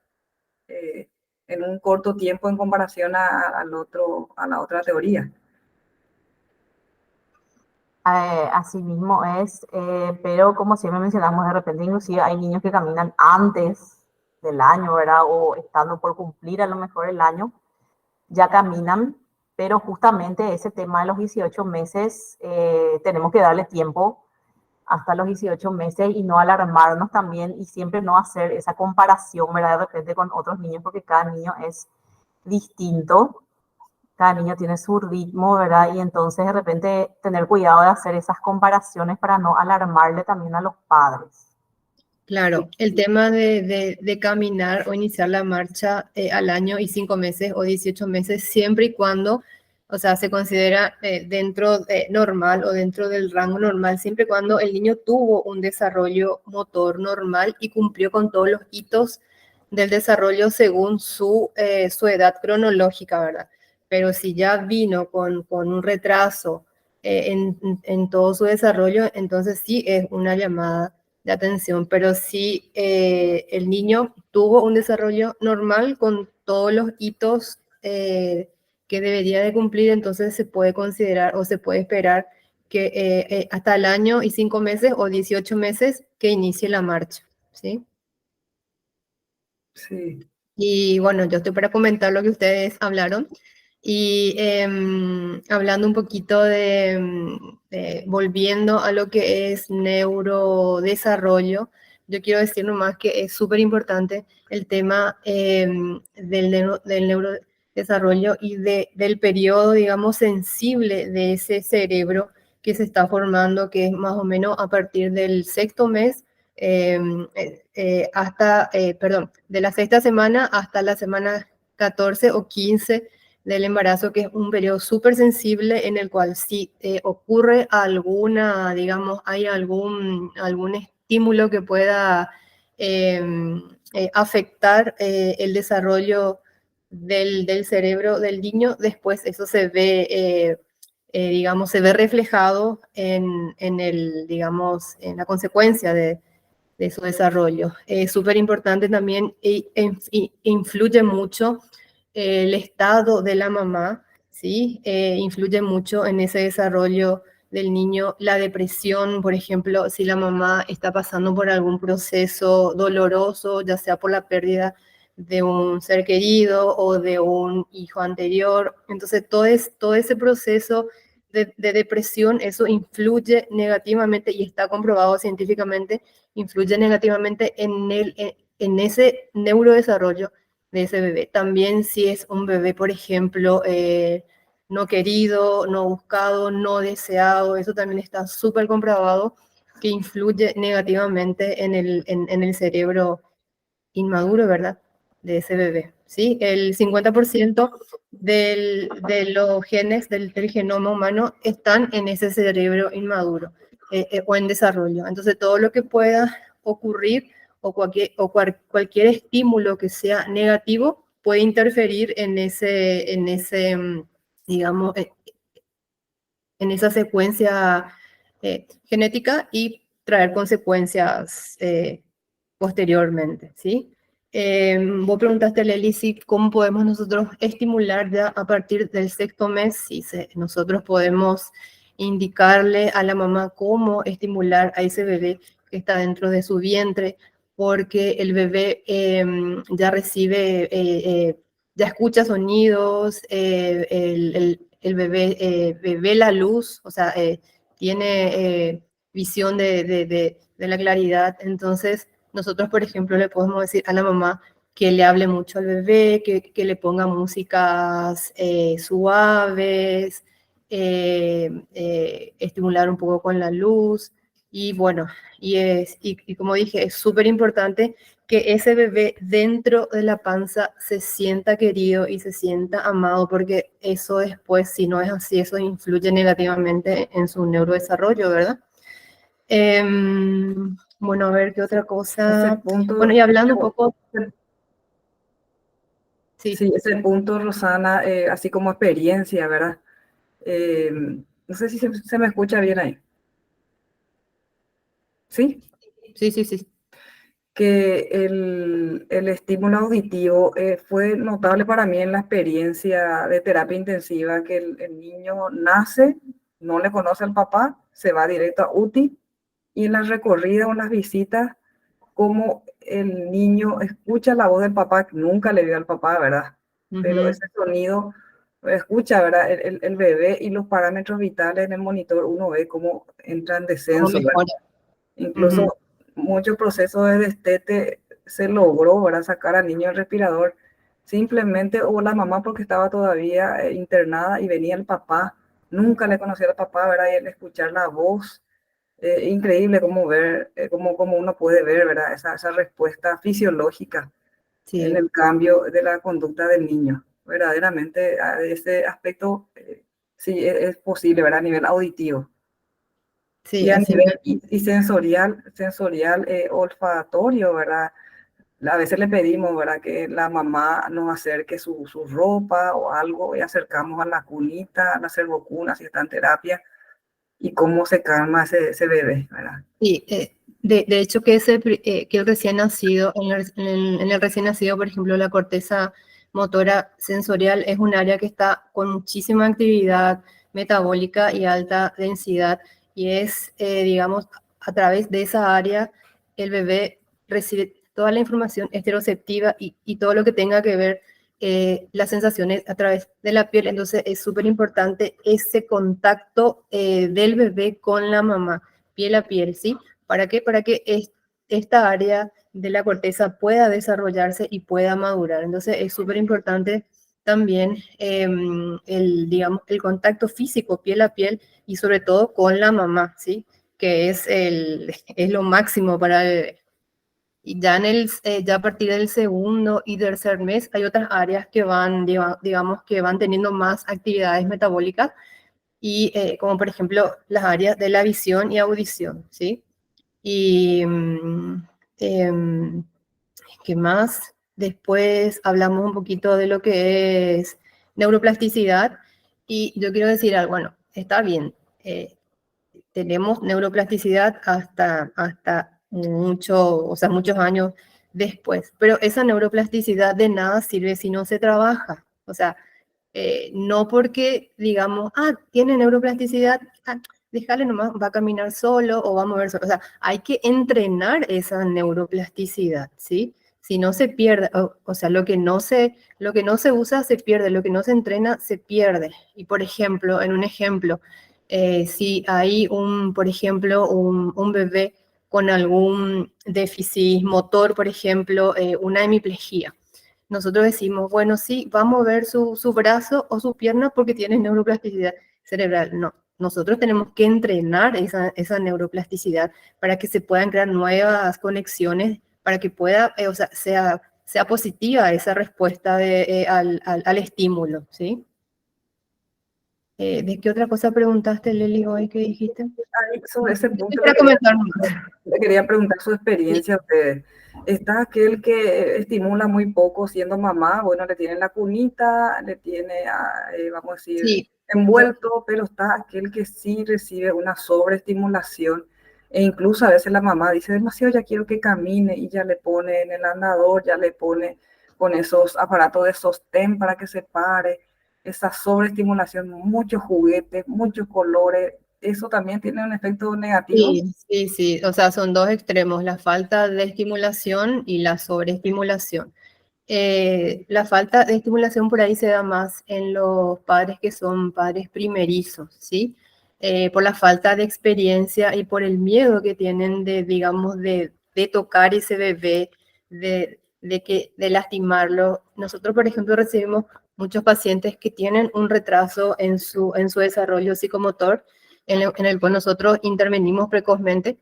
en un corto tiempo en comparación a la otra teoría. Así mismo es, pero como siempre mencionamos, de repente inclusive hay niños que caminan antes del año, ¿verdad? O estando por cumplir a lo mejor el año, ya caminan, pero justamente ese tema de los 18 meses, tenemos que darle tiempo hasta los 18 meses y no alarmarnos también y siempre no hacer esa comparación, ¿verdad? De repente con otros niños, porque cada niño es distinto, cada niño tiene su ritmo, ¿verdad? Y entonces de repente tener cuidado de hacer esas comparaciones para no alarmarle también a los padres. Claro, el tema de caminar o iniciar la marcha al año y 5 meses o 18 meses, siempre y cuando, o sea, se considera dentro normal o dentro del rango normal, siempre y cuando el niño tuvo un desarrollo motor normal y cumplió con todos los hitos del desarrollo según su edad cronológica, ¿verdad? Pero si ya vino con un retraso en todo su desarrollo, entonces sí es una llamada de atención, pero si el niño tuvo un desarrollo normal con todos los hitos que debería de cumplir, entonces se puede considerar o se puede esperar que hasta el año y 5 meses o 18 meses que inicie la marcha, ¿sí? Sí. Y bueno, yo estoy para comentar lo que ustedes hablaron. Y hablando un poquito volviendo a lo que es neurodesarrollo, yo quiero decir nomás que es súper importante el tema del desarrollo y del periodo, digamos, sensible de ese cerebro que se está formando, que es más o menos a partir del sexto mes de la sexta semana hasta la semana 14 o 15 del embarazo, que es un periodo súper sensible en el cual si ocurre alguna, digamos, hay algún estímulo que pueda afectar el desarrollo del cerebro del niño, después eso se ve, digamos, se ve reflejado digamos, en la consecuencia de su desarrollo. Es súper importante también e influye mucho el estado de la mamá, ¿sí? Influye mucho en ese desarrollo del niño. La depresión, por ejemplo, si la mamá está pasando por algún proceso doloroso, ya sea por la pérdida de un ser querido o de un hijo anterior. Entonces, todo ese proceso de depresión, eso influye negativamente y está comprobado científicamente, influye negativamente en ese neurodesarrollo de ese bebé. También si es un bebé, por ejemplo, no querido, no buscado, no deseado, eso también está súper comprobado que influye negativamente en el cerebro inmaduro, ¿verdad? De ese bebé, ¿sí? El 50% de los genes del genoma humano están en ese cerebro inmaduro o en desarrollo. Entonces, todo lo que pueda ocurrir cualquier estímulo que sea negativo puede interferir digamos, en esa secuencia genética y traer consecuencias posteriormente, ¿sí? Vos preguntaste, Leli, si cómo podemos nosotros estimular ya a partir del sexto mes, si nosotros podemos indicarle a la mamá cómo estimular a ese bebé que está dentro de su vientre, porque el bebé ya recibe, ya escucha sonidos, el bebé ve la luz, o sea, tiene visión de la claridad. Entonces, nosotros, por ejemplo, le podemos decir a la mamá que le hable mucho al bebé, que le ponga músicas suaves, estimular un poco con la luz. Y bueno, y como dije, es súper importante que ese bebé dentro de la panza se sienta querido y se sienta amado, porque eso después, si no es así, eso influye negativamente en su neurodesarrollo, ¿verdad? Bueno, a ver qué otra cosa. Ese punto, Bueno, y hablando un poco. sí, ese punto, Rosana, así como experiencia, ¿verdad? Eh, no sé si se me escucha bien ahí. ¿Sí? Sí. Que el estímulo auditivo fue notable para mí en la experiencia de terapia intensiva, que el niño nace, no le conoce al papá, se va directo a UTI, y en las recorridas o en las visitas, como el niño escucha la voz del papá, que nunca le vio al papá, ¿verdad? Pero ese sonido escucha, ¿verdad? El bebé, y los parámetros vitales en el monitor, uno ve cómo entra en descenso, ¿verdad? Incluso muchos procesos de destete se logró, ¿verdad? Sacar al niño del respirador, simplemente, o la mamá porque estaba todavía internada y venía el papá, nunca le conocía al papá, ¿verdad? Y el escuchar la voz, increíble cómo ver, cómo uno puede ver, ¿verdad? Esa respuesta fisiológica en el cambio de la conducta del niño. Verdaderamente, ese aspecto sí es posible, ¿verdad? A nivel auditivo. Sí, Y a así nivel y sensorial, olfatorio, ¿verdad? A veces le pedimos, ¿verdad? Que la mamá nos acerque su ropa o algo, y acercamos a la cunita, a la cervocuna, si está en terapia, y cómo se calma ese bebé, ¿verdad? Sí, de hecho que el recién nacido, en el recién nacido, por ejemplo, la corteza motora sensorial es un área que está con muchísima actividad metabólica y alta densidad, y es, digamos, a través de esa área el bebé recibe toda la información estereoceptiva y todo lo que tenga que ver las sensaciones a través de la piel. Entonces es súper importante ese contacto del bebé con la mamá, piel a piel, ¿sí? ¿Para qué? Para que esta área de la corteza pueda desarrollarse y pueda madurar. Entonces es súper importante también digamos, el contacto físico, piel a piel, y sobre todo con la mamá, ¿sí? Que es lo máximo para el bebé. Y ya, ya a partir del segundo y tercer mes hay otras áreas que digamos, que van teniendo más actividades metabólicas, y como por ejemplo las áreas de la visión y audición, ¿sí? Y em, ¿qué más? Después hablamos un poquito de lo que es neuroplasticidad, y yo quiero decir algo, bueno, está bien, tenemos neuroplasticidad hasta o sea, muchos años después, pero esa neuroplasticidad de nada sirve si no se trabaja. O sea, no porque digamos, tiene neuroplasticidad, déjale nomás, va a caminar solo o va a mover solo. O sea, hay que entrenar esa neuroplasticidad, ¿sí? Si no se pierde, o sea, lo que no se usa se pierde, lo que no se entrena se pierde. Y por ejemplo, en un ejemplo, si hay por ejemplo, un bebé con algún déficit motor, por ejemplo, una hemiplegia, nosotros decimos, bueno, sí, va a mover su brazo o su pierna porque tiene neuroplasticidad cerebral. No, nosotros tenemos que entrenar esa neuroplasticidad para que se puedan crear nuevas conexiones, para que pueda, o sea, sea positiva esa respuesta al estímulo, ¿sí? ¿De qué otra cosa preguntaste, Leli, hoy que dijiste? Ahí, sobre ese punto Para comentar más. le quería preguntar su Sí, experiencia. Está aquel que estimula muy poco siendo mamá, bueno, le tiene la cunita, le tiene, vamos a decir, sí. envuelto, pero está aquel que sí recibe una sobreestimulación, e incluso a veces la mamá dice demasiado, ya quiero que camine, y ya le pone en el andador, ya le pone con esos aparatos de sostén para que se pare, esa sobreestimulación, muchos juguetes, muchos colores. ¿Eso también tiene un efecto negativo? Sí, sí, sí, o sea, son dos extremos, la falta de estimulación y la sobreestimulación. La falta de estimulación por ahí se da más en los padres que son padres primerizos, ¿sí? Por la falta de experiencia y por el miedo que tienen digamos, de tocar ese bebé, de lastimarlo. Nosotros, por ejemplo, recibimos muchos pacientes que tienen un retraso en su desarrollo psicomotor, en el cual nosotros intervenimos precozmente,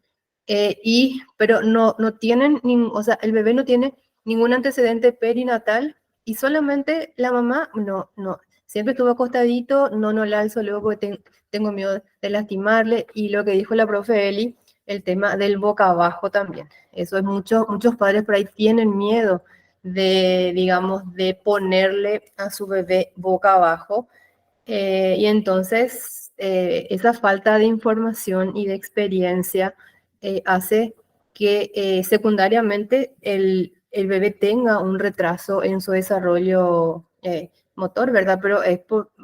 pero no tienen, o sea, el bebé no tiene ningún antecedente perinatal, y solamente la mamá, no, siempre estuvo acostadito, no la alzo luego porque tengo miedo de lastimarle, y lo que dijo la profe Eli, el tema del boca abajo también. Eso es muchos padres por ahí tienen miedo digamos, de ponerle a su bebé boca abajo, y entonces esa falta de información y de experiencia hace que secundariamente el bebé tenga un retraso en su desarrollo motor, ¿verdad? Pero es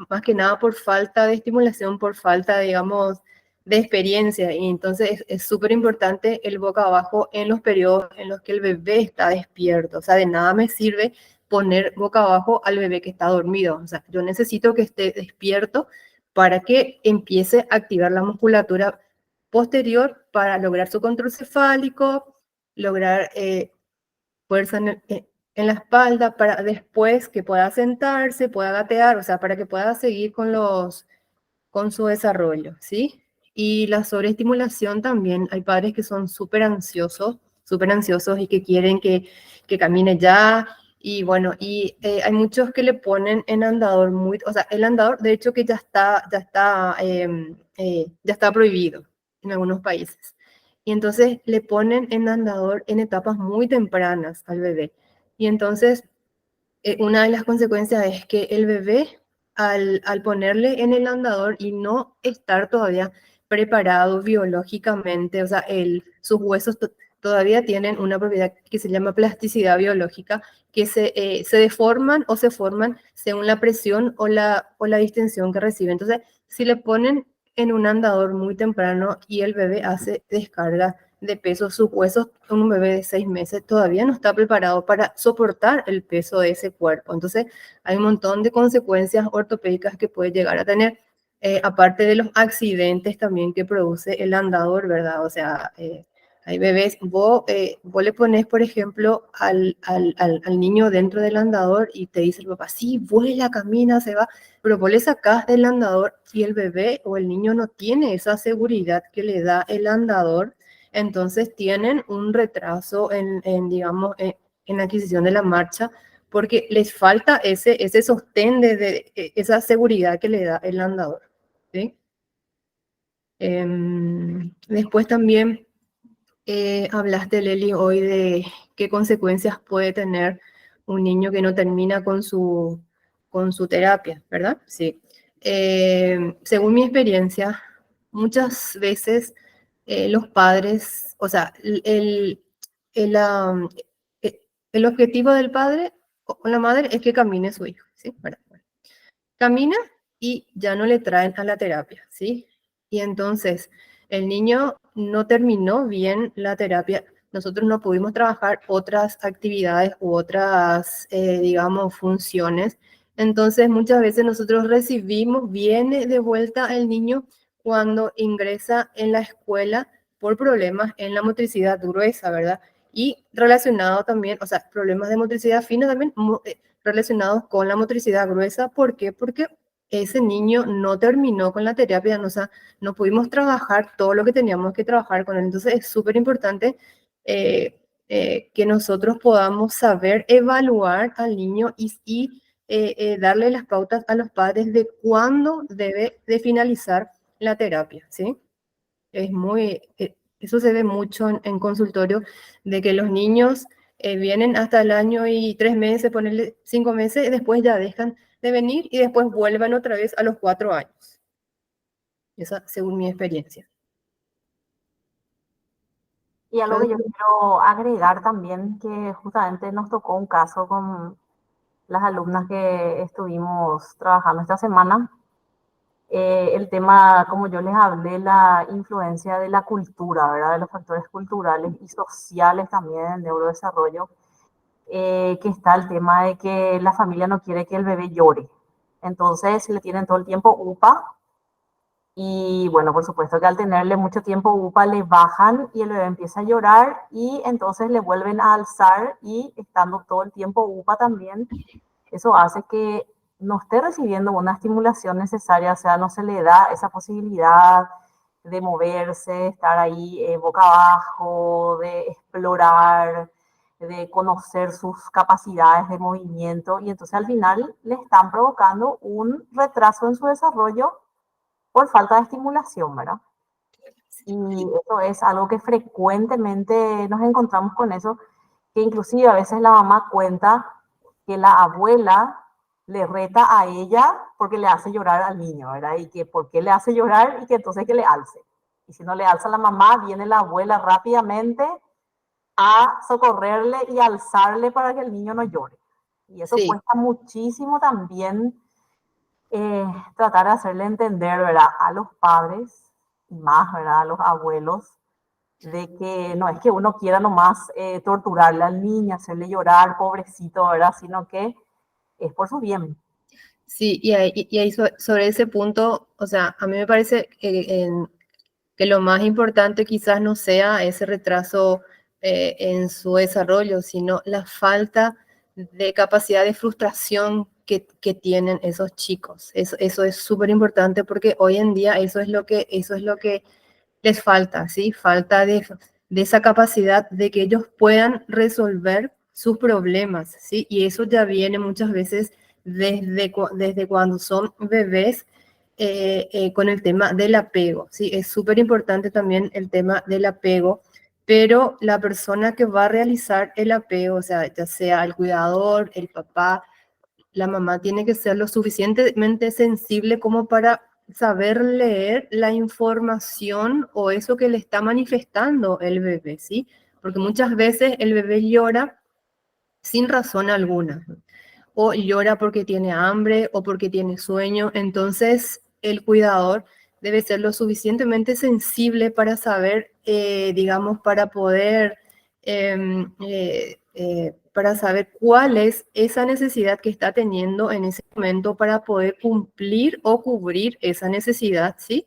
más que nada por falta de estimulación, por falta, digamos, de experiencia. Y entonces es súper importante el boca abajo en los periodos en los que el bebé está despierto. O sea, de nada me sirve poner boca abajo al bebé que está dormido. O sea, yo necesito que esté despierto para que empiece a activar la musculatura posterior para lograr su control cefálico, lograr fuerza en la espalda, para después que pueda sentarse, pueda gatear, o sea, para que pueda seguir con su desarrollo, ¿sí? Y la sobreestimulación también, hay padres que son súper ansiosos y que quieren que camine ya, y bueno, y hay muchos que le ponen en andador o sea, el andador de hecho que ya está prohibido en algunos países. Y entonces le ponen en andador en etapas muy tempranas al bebé. Y entonces una de las consecuencias es que el bebé, al ponerle en el andador y no estar todavía preparado biológicamente, o sea, sus huesos todavía tienen una propiedad que se llama plasticidad biológica, que se deforman o se forman según la presión o la distensión que recibe. Entonces, si le ponen en un andador muy temprano y el bebé hace descarga de peso, sus huesos, un bebé de 6 meses todavía no está preparado para soportar el peso de ese cuerpo. Entonces, hay un montón de consecuencias ortopédicas que puede llegar a tener, aparte de los accidentes también que produce el andador, ¿verdad? O sea, Hay bebés, vos le pones, por ejemplo, al niño dentro del andador y te dice el papá, sí, vuela, camina, se va, pero vos le sacás del andador y el bebé o el niño no tiene esa seguridad que le da el andador, entonces tienen un retraso digamos, en la adquisición de la marcha, porque les falta ese sostén esa seguridad que le da el andador, ¿sí? Después también hablaste, Leli, hoy de qué consecuencias puede tener un niño que no termina con su terapia, ¿verdad? Sí. Según mi experiencia, muchas veces los padres, o sea, el, am, el objetivo del padre o la madre es que camine su hijo, ¿sí? ¿Verdad? Camina y ya no le traen a la terapia, ¿sí? Y entonces el niño no terminó bien la terapia. Nosotros no pudimos trabajar otras actividades u otras, digamos, funciones. Entonces muchas veces nosotros viene de vuelta el niño cuando ingresa en la escuela por problemas en la motricidad gruesa, ¿verdad? Y relacionado también, o sea, problemas de motricidad fina también, relacionados con la motricidad gruesa. ¿Por qué? Porque ese niño no terminó con la terapia, no, o sea, no pudimos trabajar todo lo que teníamos que trabajar con él. Entonces es súper importante eh, que nosotros podamos saber evaluar al niño y darle las pautas a los padres de cuándo debe de finalizar la terapia, ¿sí? Es eso se ve mucho en consultorio, de que los niños vienen hasta el año y 3 meses, ponerle 5 meses, y después ya dejan de venir y después vuelvan otra vez a los 4 años. Esa, según mi experiencia. Y algo que yo quiero agregar también, que justamente nos tocó un caso con las alumnas que estuvimos trabajando esta semana. El tema, como yo les hablé, la influencia de la cultura, ¿verdad? De los factores culturales y sociales también en el neurodesarrollo, que está el tema de que la familia no quiere que el bebé llore. Entonces le tienen todo el tiempo UPA. Y bueno, por supuesto que al tenerle mucho tiempo UPA le bajan y el bebé empieza a llorar y entonces le vuelven a alzar y estando todo el tiempo UPA también, eso hace que no esté recibiendo una estimulación necesaria, o sea, no se le da esa posibilidad de moverse, estar ahí boca abajo, de explorar, de conocer sus capacidades de movimiento y entonces al final le están provocando un retraso en su desarrollo por falta de estimulación, ¿verdad? Y eso es algo que frecuentemente nos encontramos con eso, que inclusive a veces la mamá cuenta que la abuela le reta a ella porque le hace llorar al niño, ¿verdad? Y que por qué le hace llorar y que entonces que le alce. Y si no le alza la mamá, viene la abuela rápidamente a socorrerle y alzarle para que el niño no llore. Y eso Sí. cuesta muchísimo también tratar de hacerle entender, ¿verdad? A los padres y más, ¿verdad? A los abuelos, de que no es que uno quiera nomás torturarle al niño, hacerle llorar, pobrecito, ¿verdad? Sino que es por su bien. Sí, y ahí sobre ese punto, o sea, a mí me parece que lo más importante quizás no sea ese retraso en su desarrollo, sino la falta de capacidad de frustración que tienen esos chicos. Eso es súper importante porque hoy en día eso es lo que les falta, ¿sí? Falta de esa capacidad de que ellos puedan resolver sus problemas, ¿sí? Y eso ya viene muchas veces desde cuando son bebés con el tema del apego, ¿sí? Es súper importante también el tema del apego, pero la persona que va a realizar el apego, o sea, ya sea el cuidador, el papá, la mamá tiene que ser lo suficientemente sensible como para saber leer la información o eso que le está manifestando el bebé, ¿sí? Porque muchas veces el bebé llora sin razón alguna, o llora porque tiene hambre o porque tiene sueño, entonces el cuidador debe ser lo suficientemente sensible para saber, digamos, para saber cuál es esa necesidad que está teniendo en ese momento para poder cumplir o cubrir esa necesidad, ¿sí?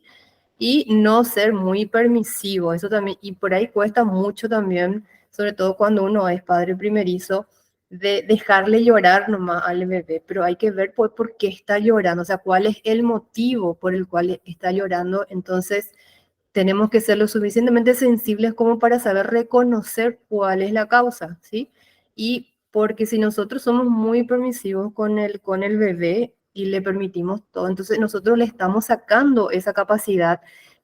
y no ser muy permisivo, eso también, y por ahí cuesta mucho también, sobre todo cuando uno es padre primerizo, de dejarle llorar nomás al bebé, pero hay que ver por qué está llorando, o sea, cuál es el motivo por el cual está llorando. Entonces tenemos que ser lo suficientemente sensibles como para saber reconocer cuál es la causa, ¿sí? Y porque si nosotros somos muy permisivos con el bebé y le permitimos todo, entonces nosotros le estamos sacando esa capacidad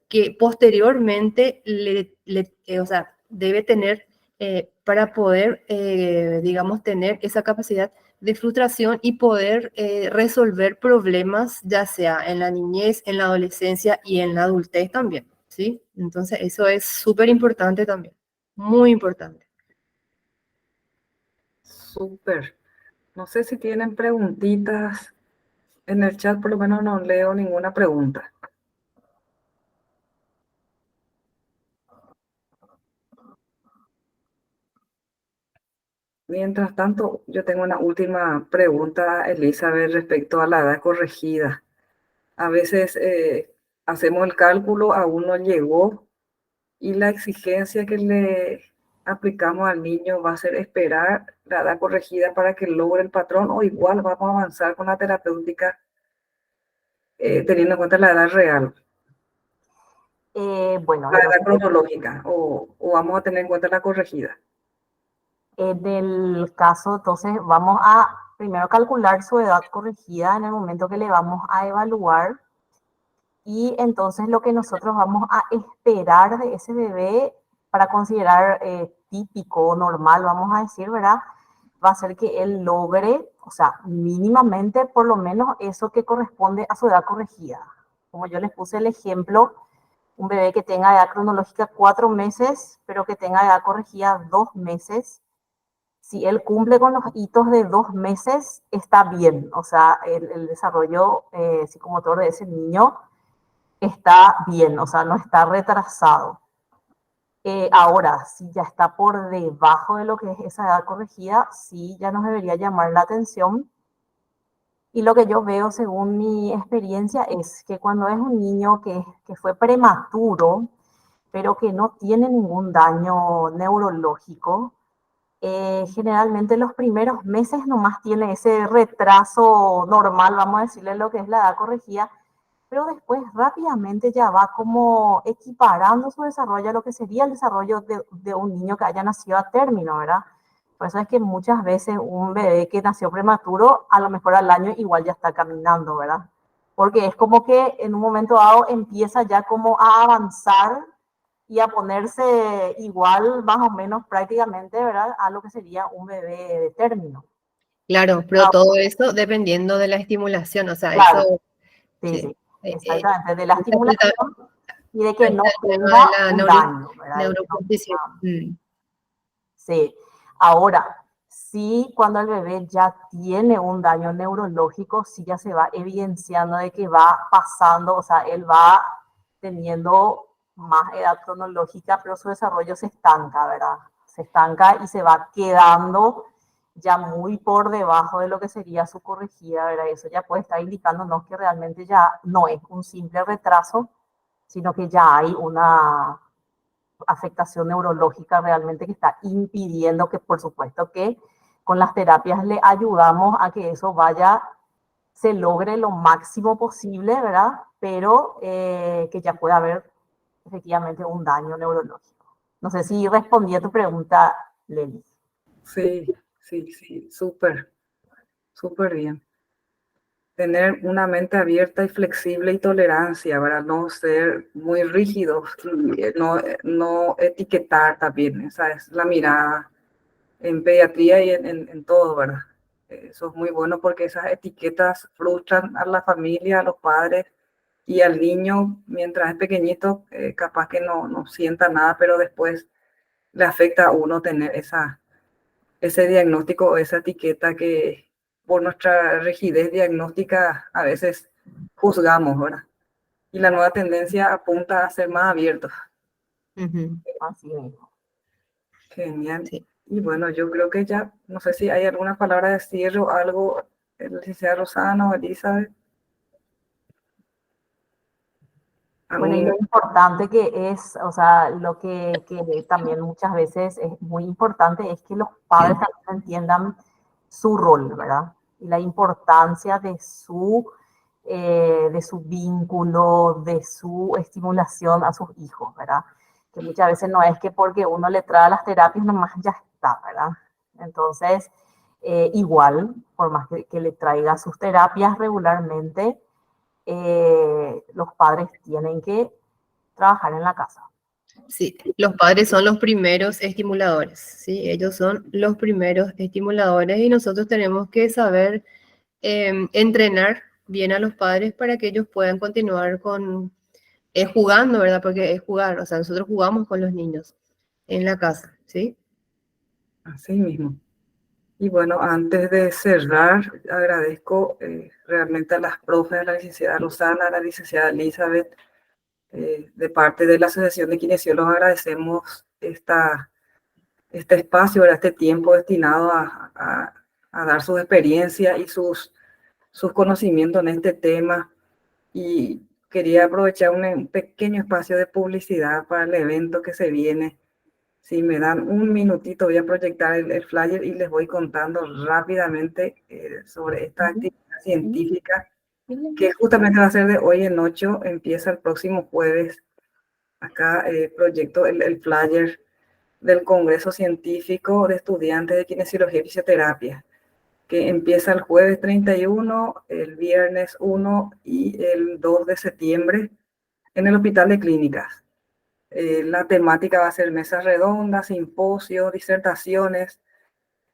que posteriormente o sea, debe tener para poder, digamos, tener esa capacidad de frustración y poder resolver problemas, ya sea en la niñez, en la adolescencia y en la adultez también, ¿sí? Entonces, eso es súper importante también, muy importante. Súper. No sé si tienen preguntitas en el chat, por lo menos no leo ninguna pregunta. Mientras tanto, yo tengo una última pregunta, Elizabeth, respecto a la edad corregida. A veces hacemos el cálculo, aún no llegó, y la exigencia que le aplicamos al niño va a ser esperar la edad corregida para que logre el patrón, o igual vamos a avanzar con la terapéutica teniendo en cuenta la edad real, Bueno, la edad entonces cronológica, o vamos a tener en cuenta la corregida. en el caso, entonces vamos a primero calcular su edad corregida en el momento que le vamos a evaluar, y entonces lo que nosotros vamos a esperar de ese bebé para considerar típico o normal, vamos a decir, ¿verdad? Va a ser que él logre, o sea, mínimamente por lo menos eso que corresponde a su edad corregida. Como yo les puse el ejemplo, un bebé que tenga edad cronológica 4 meses, pero que tenga edad corregida 2 meses, si él cumple con los hitos de 2 meses, está bien. O sea, el desarrollo psicomotor de ese niño está bien, o sea, no está retrasado. Ahora, si ya está por debajo de lo que es esa edad corregida, sí ya nos debería llamar la atención. Y lo que yo veo según mi experiencia es que cuando es un niño que fue prematuro, pero que no tiene ningún daño neurológico, generalmente los primeros meses nomás tiene ese retraso normal, vamos a decirle lo que es la edad corregida, pero después rápidamente ya va como equiparando su desarrollo a lo que sería el desarrollo de un niño que haya nacido a término, ¿verdad? Por eso es que muchas veces un bebé que nació prematuro, a lo mejor al año igual ya está caminando, ¿verdad? Porque es como que en un momento dado empieza ya como a avanzar y a ponerse igual, más o menos prácticamente, ¿verdad? A lo que sería un bebé de término. Claro, pero Ah, todo eso dependiendo de la estimulación, o sea, claro, eso, sí, sí. sí, exactamente, de la Ahí está estimulación y de que ahí está no el tema de tenga la un daño, ¿verdad? De que no neuroposición. tenga. Sí. Ahora, sí, cuando el bebé ya tiene un daño neurológico, sí ya se va evidenciando de que va pasando, o sea, él va teniendo más edad cronológica, pero su desarrollo se estanca, ¿verdad? Se estanca y se va quedando ya muy por debajo de lo que sería su corregida, ¿verdad? Eso ya puede estar indicándonos que realmente ya no es un simple retraso, sino que ya hay una afectación neurológica realmente que está impidiendo que, por supuesto, que con las terapias le ayudamos a que eso vaya, se logre lo máximo posible, ¿verdad? Pero que ya pueda haber efectivamente un daño neurológico. No sé si respondí a tu pregunta, Lenny. Sí, sí, sí, súper, súper bien. Tener una mente abierta y flexible y tolerancia, para no ser muy rígidos, no etiquetar también, esa es la mirada en pediatría y en todo, ¿verdad? Eso es muy bueno porque esas etiquetas frustran a la familia, a los padres y al niño mientras es pequeñito, capaz que no sienta nada, pero después le afecta a uno tener ese diagnóstico o esa etiqueta que por nuestra rigidez diagnóstica a veces juzgamos, ¿verdad? Y la nueva tendencia apunta a ser más abiertos. Así mismo. Genial. Sí. Y bueno, yo creo que ya, no sé si hay alguna palabra de cierre o algo, licenciada Rosana o Elizabeth. Bueno, y lo importante que es, o sea, lo que también muchas veces es muy importante es que los padres también entiendan su rol, ¿verdad? Y la importancia de su vínculo, de su estimulación a sus hijos, ¿verdad? Que muchas veces no es que porque uno le trae las terapias nomás ya está, ¿verdad? Entonces, igual, por más que le traiga sus terapias regularmente, los padres tienen que trabajar en la casa. Sí, los padres son los primeros estimuladores, ¿sí? Ellos son los primeros estimuladores y nosotros tenemos que saber entrenar bien a los padres para que ellos puedan continuar con jugando, ¿verdad? Porque es jugar, o sea, nosotros jugamos con los niños en la casa, ¿sí? Así mismo. Y bueno, antes de cerrar, agradezco realmente a las profes, a la licenciada Rosana, a la licenciada Elizabeth, de parte de la Asociación de Kinesiólogos agradecemos este espacio, ¿verdad? Este tiempo destinado a dar sus experiencias y sus conocimientos en este tema. Y quería aprovechar un pequeño espacio de publicidad para el evento que se viene. Si me dan un minutito, voy a proyectar el flyer y les voy contando rápidamente sobre esta actividad científica que justamente va a ser de hoy en 8, empieza el próximo jueves. Acá proyecto el flyer del Congreso Científico de Estudiantes de Kinesiología y Fisioterapia, que empieza el jueves 31, el viernes 1 y el 2 de septiembre en el Hospital de Clínicas. La temática va a ser mesas redondas, simposios, disertaciones.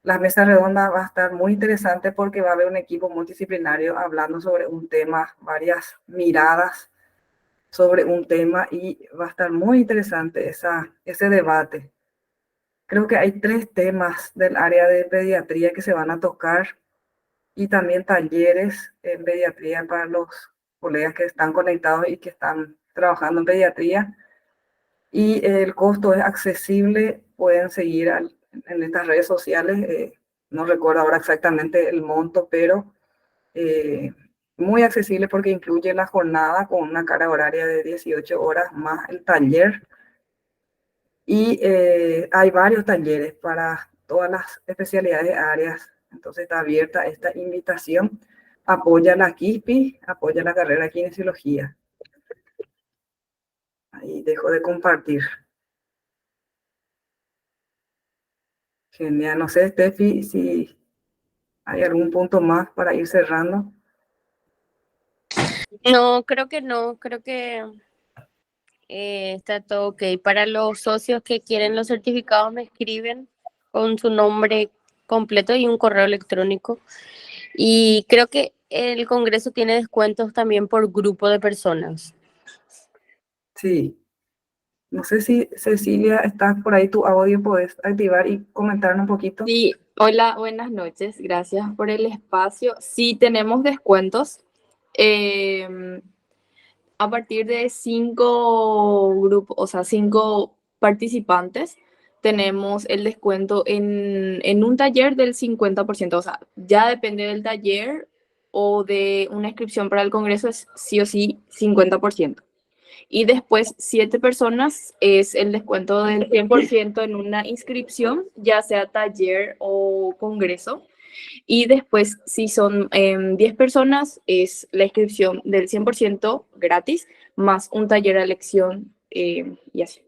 Las mesas redondas va a estar muy interesante porque va a haber un equipo multidisciplinario hablando sobre un tema, varias miradas sobre un tema y va a estar muy interesante ese debate. Creo que hay 3 temas del área de pediatría que se van a tocar y también talleres en pediatría para los colegas que están conectados y que están trabajando en pediatría. Y el costo es accesible, pueden seguir en estas redes sociales, no recuerdo ahora exactamente el monto, pero muy accesible porque incluye la jornada con una carga horaria de 18 horas más el taller. Y hay varios talleres para todas las especialidades áreas, entonces está abierta esta invitación. Apoya la KIPI, apoya la carrera de kinesiología. Ahí dejo de compartir. Genial, no sé, Steffi, si hay algún punto más para ir cerrando. No, creo que está todo ok. Para los socios que quieren los certificados me escriben con su nombre completo y un correo electrónico. Y creo que el Congreso tiene descuentos también por grupo de personas. Sí, no sé si Cecilia, estás por ahí, tu audio puedes activar y comentarnos un poquito. Sí, hola, buenas noches, gracias por el espacio. Sí, tenemos descuentos. A partir de 5 grupos, o sea, 5 participantes, tenemos el descuento en un taller del 50%. O sea, ya depende del taller o de una inscripción para el congreso, es sí o sí 50%. Y después 7 personas es el descuento del 100% en una inscripción, ya sea taller o congreso. Y después, si son 10 personas, es la inscripción del 100% gratis, más un taller a elección y así.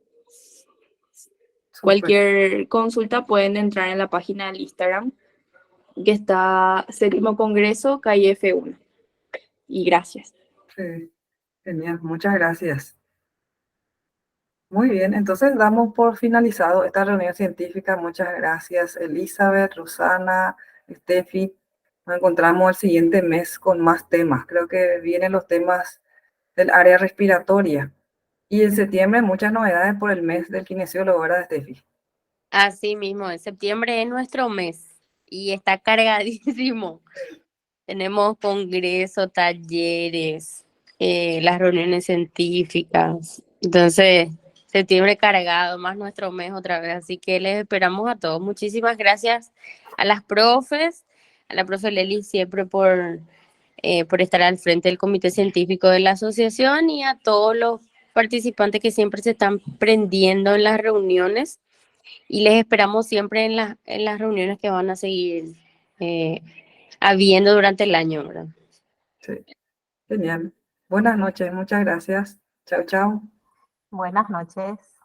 Súper. Cualquier consulta pueden entrar en la página del Instagram, que está Séptimo Congreso, calle F1. Y gracias. Sí, genial, muchas gracias. Muy bien, entonces damos por finalizado esta reunión científica. Muchas gracias, Elizabeth, Rosana, Steffi. Nos encontramos el siguiente mes con más temas. Creo que vienen los temas del área respiratoria. Y en septiembre muchas novedades por el mes del kinesiólogo, ¿verdad, Steffi? Así mismo, en septiembre es nuestro mes y está cargadísimo. Tenemos congresos, talleres, las reuniones científicas. Entonces, septiembre cargado, más nuestro mes otra vez. Así que les esperamos a todos. Muchísimas gracias a las profes, a la profe Leli siempre por estar al frente del comité científico de la asociación y a todos los participantes que siempre se están prendiendo en las reuniones y les esperamos siempre en las reuniones que van a seguir habiendo durante el año, ¿verdad? Sí, genial. Buenas noches, muchas gracias. Chao, chao. Buenas noches.